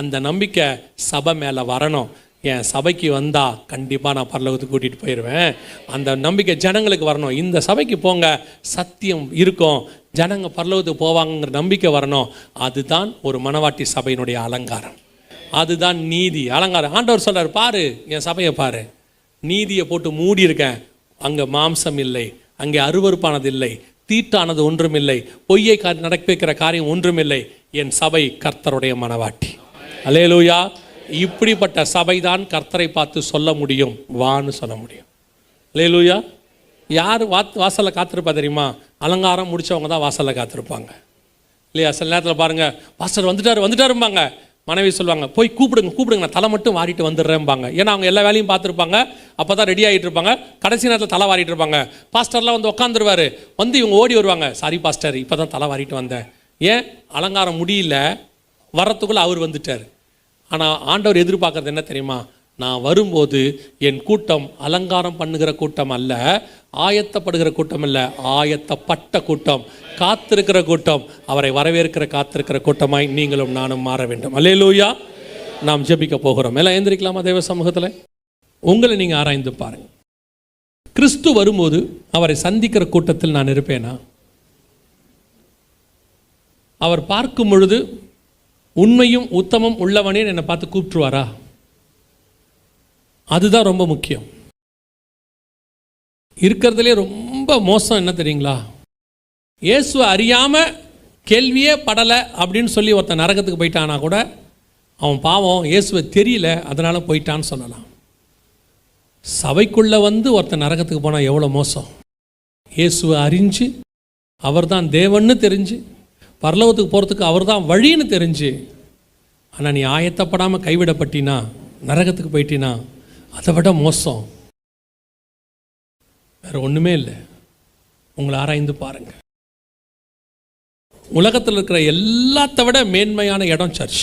அந்த நம்பிக்கை சபை மேலே வரணும். என் சபைக்கு வந்தால் கண்டிப்பாக நான் பரலோகத்துக்கு கூட்டிகிட்டு போயிடுவேன். அந்த நம்பிக்கை ஜனங்களுக்கு வரணும். இந்த சபைக்கு போங்க, சத்தியம் இருக்கும், ஜனங்க பரலோகத்துக்கு போவாங்கங்கிற நம்பிக்கை வரணும். அதுதான் ஒரு மணவாட்டி சபையினுடைய அலங்காரம், அதுதான் நீதி அலங்காரம். ஆண்டவர் சொல்கிறார், பாரு என் சபையை பாரு, நீதியை போட்டு மூடி இருக்கேன், அங்கே மாம்சம் இல்லை, அங்கே அருவருப்பானது இல்லை, தீட்டானது ஒன்றுமில்லை, பொய்யை நடப்பிக்கிற காரியம் ஒன்றுமில்லை. என் சபை கர்த்தருடைய மணவாட்டி. அல்லேலூயா. இப்படிப்பட்ட சபை தான் கர்த்தரை பார்த்து சொல்ல முடியும், வான்னு சொல்ல முடியும். அல்லேலூயா. யார் வாசலில் காத்திருப்பா தெரியுமா? அலங்காரம் முடித்தவங்க தான் வாசலில் காத்திருப்பாங்க இல்லையா? சில நேரத்தில் பாருங்கள், பாஸ்டர் வந்துட்டாரும்பாங்க. மனைவி சொல்லுவாங்க, போய் கூப்பிடுங்க, நான் தலை மட்டும் வாரிட்டு வந்துடுறேன்பாங்க. ஏன்னா அவங்க எல்லா வேலையும் பார்த்துருப்பாங்க, அப்போ தான் ரெடி ஆகிட்டு இருப்பாங்க. கடைசி நேரத்தில் தலை வாரிட்டு இருப்பாங்க. பாஸ்டர்லாம் வந்து உட்காந்துருவார், வந்து இவங்க ஓடி வருவாங்க, சாரி பாஸ்டர் இப்போ தான் தலை வாரிட்டு வந்தேன். ஏன்? அலங்காரம் முடியல, வர்றதுக்குள்ளே அவர் வந்துட்டார். ஆனால் ஆண்டவர் எதிர்பார்க்குறது என்ன தெரியுமா? நான் வரும்போது என் கூட்டம் அலங்காரம் பண்ணுகிற கூட்டம் அல்ல, ஆயத்தப்படுகிற கூட்டம் அல்ல, ஆயத்தப்பட்ட கூட்டம், காத்திருக்கிற கூட்டம், அவரை வரவேற்கிற காத்திருக்கிற கூட்டமாய் நீங்களும் நானும் மாற வேண்டும். அல்லேலூயா. நாம் ஜெபிக்க போகிறோம். எல்லாம் எழுந்திரிக்கலாமா தேவ சமூகத்தில்? உங்களை நீங்கள் ஆராய்ந்து பாருங்க. கிறிஸ்து வரும்போது அவரை சந்திக்கிற கூட்டத்தில் நான் இருப்பேனா? அவர் பார்க்கும் பொழுது உண்மையும் உத்தமம் உள்ளவனே என்னை பார்த்து கூப்பிட்டுருவாரா? அதுதான் ரொம்ப முக்கியம். இருக்கிறதுலே ரொம்ப மோசம் என்ன தெரியுங்களா? இயேசுவை அறியாமல் கேள்வியே படலை அப்படின்னு சொல்லி ஒருத்தன் நரகத்துக்கு போயிட்டானா கூட அவன் பாவம் இயேசுவை தெரியல அதனால் போயிட்டான்னு சொல்லலாம். சபைக்குள்ளே வந்து ஒருத்தன் நரகத்துக்கு போனால் எவ்வளோ மோசம். இயேசுவை அறிஞ்சு அவர் தான் தேவன்னு தெரிஞ்சு பரலோகத்துக்கு போகிறதுக்கு அவர் தான் வழின்னு தெரிஞ்சு, ஆனால் நீ ஆயத்தப்படாமல் கைவிடப்பட்டினா நரகத்துக்கு போயிட்டினா அதை விட மோசம் வேறு ஒன்றுமே இல்லை. உங்களை ஆராய்ந்து பாருங்கள். உலகத்தில் இருக்கிற எல்லாத்த விட மேன்மையான இடம் சர்ச்.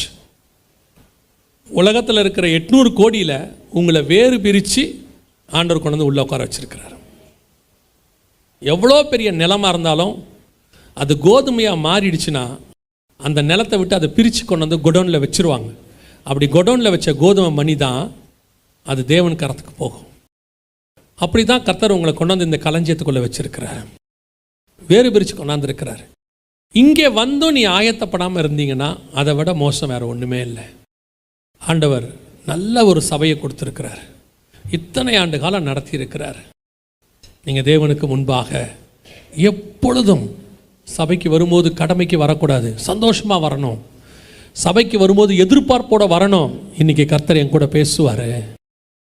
உலகத்தில் இருக்கிற 800 கோடியில் உங்களை வேறு பிரித்து ஆண்டவர் கொண்டு வந்து உள்ளே உட்கார வச்சிருக்கிறார். எவ்வளோ பெரிய நிலமாக இருந்தாலும் அது கோதுமையாக மாறிடுச்சுன்னா அந்த நிலத்தை விட்டு அதை பிரித்து கொண்டு வந்து குடோனில் வச்சுருவாங்க. அப்படி குடோனில் வச்ச கோதுமை மணி தான் அது தேவன் கரத்துக்கு போகும். அப்படி தான் கர்த்தர் உங்களை கொண்டு வந்து இந்த களஞ்சியத்துக்குள்ளே வச்சுருக்கிறார், வேறு பிரித்து கொண்டாந்துருக்கிறார். இங்கே வந்தும் நீ ஆயத்தப்படாமல் இருந்தீங்கன்னா அதை விட மோசம் வேறு ஒன்றுமே இல்லை. ஆண்டவர் நல்ல ஒரு சபையை கொடுத்துருக்கிறார், இத்தனை ஆண்டு காலம் நடத்தி இருக்கிறார். நீங்கள் தேவனுக்கு முன்பாக எப்பொழுதும் சபைக்கு வரும்போது கடமைக்கு வரக்கூடாது, சந்தோஷமாக வரணும். சபைக்கு வரும்போது எதிர்பார்ப்போட வரணும். இன்றைக்கி கர்த்தர் என் கூட பேசுவார்,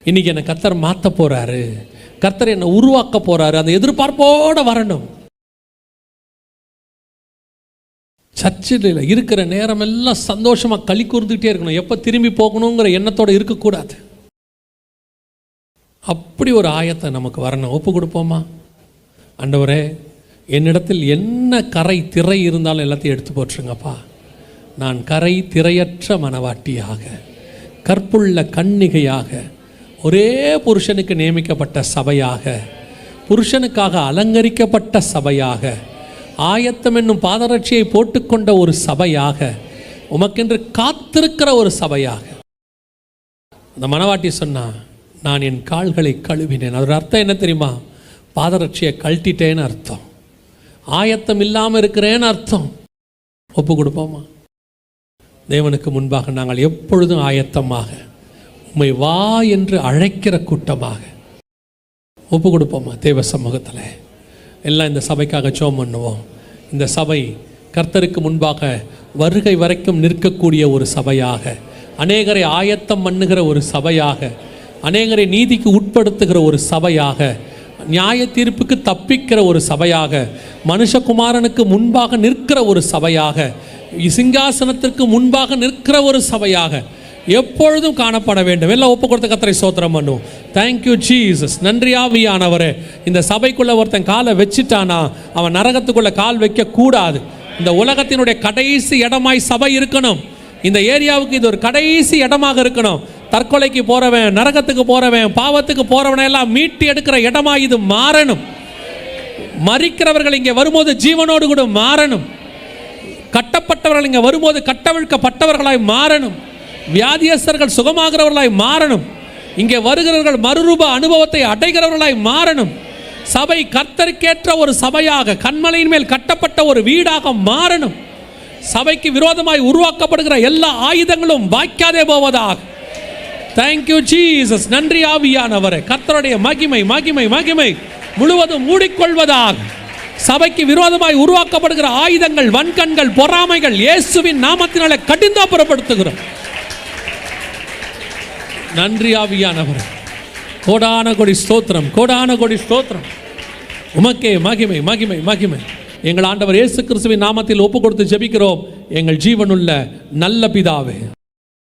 இன்றைக்கி என்னை கர்த்தர் மாற்ற போகிறாரு, கர்த்தர் என்னை உருவாக்க போகிறாரு, அந்த எதிர்பார்ப்போடு வரணும். சர்ச்சில் இருக்கிற நேரமெல்லாம் சந்தோஷமாக களி கூர்ந்துக்கிட்டே இருக்கணும், எப்போ திரும்பி போகணுங்கிற எண்ணத்தோடு இருக்கக்கூடாது. அப்படி ஒரு ஆயத்தை நமக்கு வரணும். ஒப்பு கொடுப்போமா? ஆண்டவரே, என்னிடத்தில் என்ன கரை திரை இருந்தாலும் எல்லாத்தையும் எடுத்து போட்டுருங்கப்பா. நான் கரை திரையற்ற மனவாட்டியாக, கற்புள்ள கன்னிகையாக, ஒரே புருஷனுக்கு நியமிக்கப்பட்ட சபையாக, புருஷனுக்காக அலங்கரிக்கப்பட்ட சபையாக, ஆயத்தம் என்னும் பாதரட்சியை போட்டுக்கொண்ட ஒரு சபையாக, உமக்கென்று காத்திருக்கிற ஒரு சபையாக. அந்த மனவாட்டி சொன்னா, நான் என் கால்களை கழுவினேன். அதோட அர்த்தம் என்ன தெரியுமா? பாதரட்சியை கழட்டிட்டேன்னு அர்த்தம், ஆயத்தம் இல்லாமல் இருக்கிறேன்னு அர்த்தம். ஒப்பு கொடுப்போமா? தேவனுக்கு முன்பாக நாங்கள் எப்பொழுதும் ஆயத்தமாக, உம்மை வா என்று அழைக்கிற கூட்டமாக ஒப்பு கொடுப்போமா? தேவ சமூகத்தில் எல்லாம் இந்த சபைக்காக ஜெபம் பண்ணுவோம். இந்த சபை கர்த்தருக்கு முன்பாக வருகை வரைக்கும் நிற்கக்கூடிய ஒரு சபையாக, அநேகரை ஆயத்தம் பண்ணுகிற ஒரு சபையாக, அநேகரை நீதிக்கு உட்படுத்துகிற ஒரு சபையாக, நியாய தீர்ப்புக்கு தப்பிக்கிற ஒரு சபையாக, மனுஷகுமாரனுக்கு முன்பாக நிற்கிற ஒரு சபையாக, சிங்காசனத்திற்கு முன்பாக நிற்கிற ஒரு சபையாக எப்பொழுதும் காணப்பட வேண்டும். எல்லாம் ஒப்பு கொடுத்த கர்த்தரை ஸ்தோத்திரம் பண்ணுவோம். Thank you Jesus. நன்றி ஆவியானவரே. இந்த சபைக்குள்ள ஒருத்தன் காலை வச்சுட்டானா அவன் நரகத்துக்குள்ள கால் வைக்க கூடாது. இந்த உலகத்தினுடைய கடைசி இடமாய் சபை இருக்கணும். இந்த ஏரியாவுக்கு இது ஒரு கடைசி இடமாக இருக்கணும். தற்கொலைக்கு போறவன், நரகத்துக்கு போறவன், பாவத்துக்கு போறவனை எல்லாம் மீட்டி எடுக்கிற இடமா இது மாறணும். மரிக்கிறவர்கள் இங்கே வரும்போது ஜீவனோடு கூட மாறணும். கட்டப்பட்டவர்கள் இங்கே வரும்போது கட்டவிழ்க்கப்பட்டவர்களாய் மாறணும். வியாதியஸ்தர்கள் சுகமாகிறவர்களாய் மாறணும். இங்கே வருகிறவர்கள் மறுரூப அனுபவத்தை அடைகிறவர்களாய் மாறணும். சபை கர்த்தருக்கேற்ற ஒரு சபையாக, கன்மலையின் மேல் கட்டப்பட்ட ஒரு வீடாக மாறணும். சபைக்கு விரோதமாய் உருவாக்கப்படுகிற எல்லா ஆயுதங்களும் வாய்க்காதே போவதாக. Thank you Jesus. நன்றி ஆவியானவரே. கர்த்தருடைய மகிமை மகிமை மகிமை முழுவதும் மூடிக்கொள்வதாக. சபைக்கு விரோதமாய் உருவாக்கப்படுகிற ஆயுதங்கள், வன்கண்கள், பொறாமைகள் இயேசுவின் நாமத்தினாலே கடிந்தாப்புறப்படுத்துகிறோம். நன்றி ஆவியானவரே. கோடான கோடி ஸ்தோத்திரம், கோடான கோடி ஸ்தோத்திரம். உமக்கே மகிமை மகிமை மகிமை. எங்கள் ஆண்டவர் இயேசு கிறிஸ்துவின் நாமத்தில் ஒப்பு கொடுத்து ஜெபிக்கிறோம் எங்கள் ஜீவனுள்ள நல்ல பிதாவே.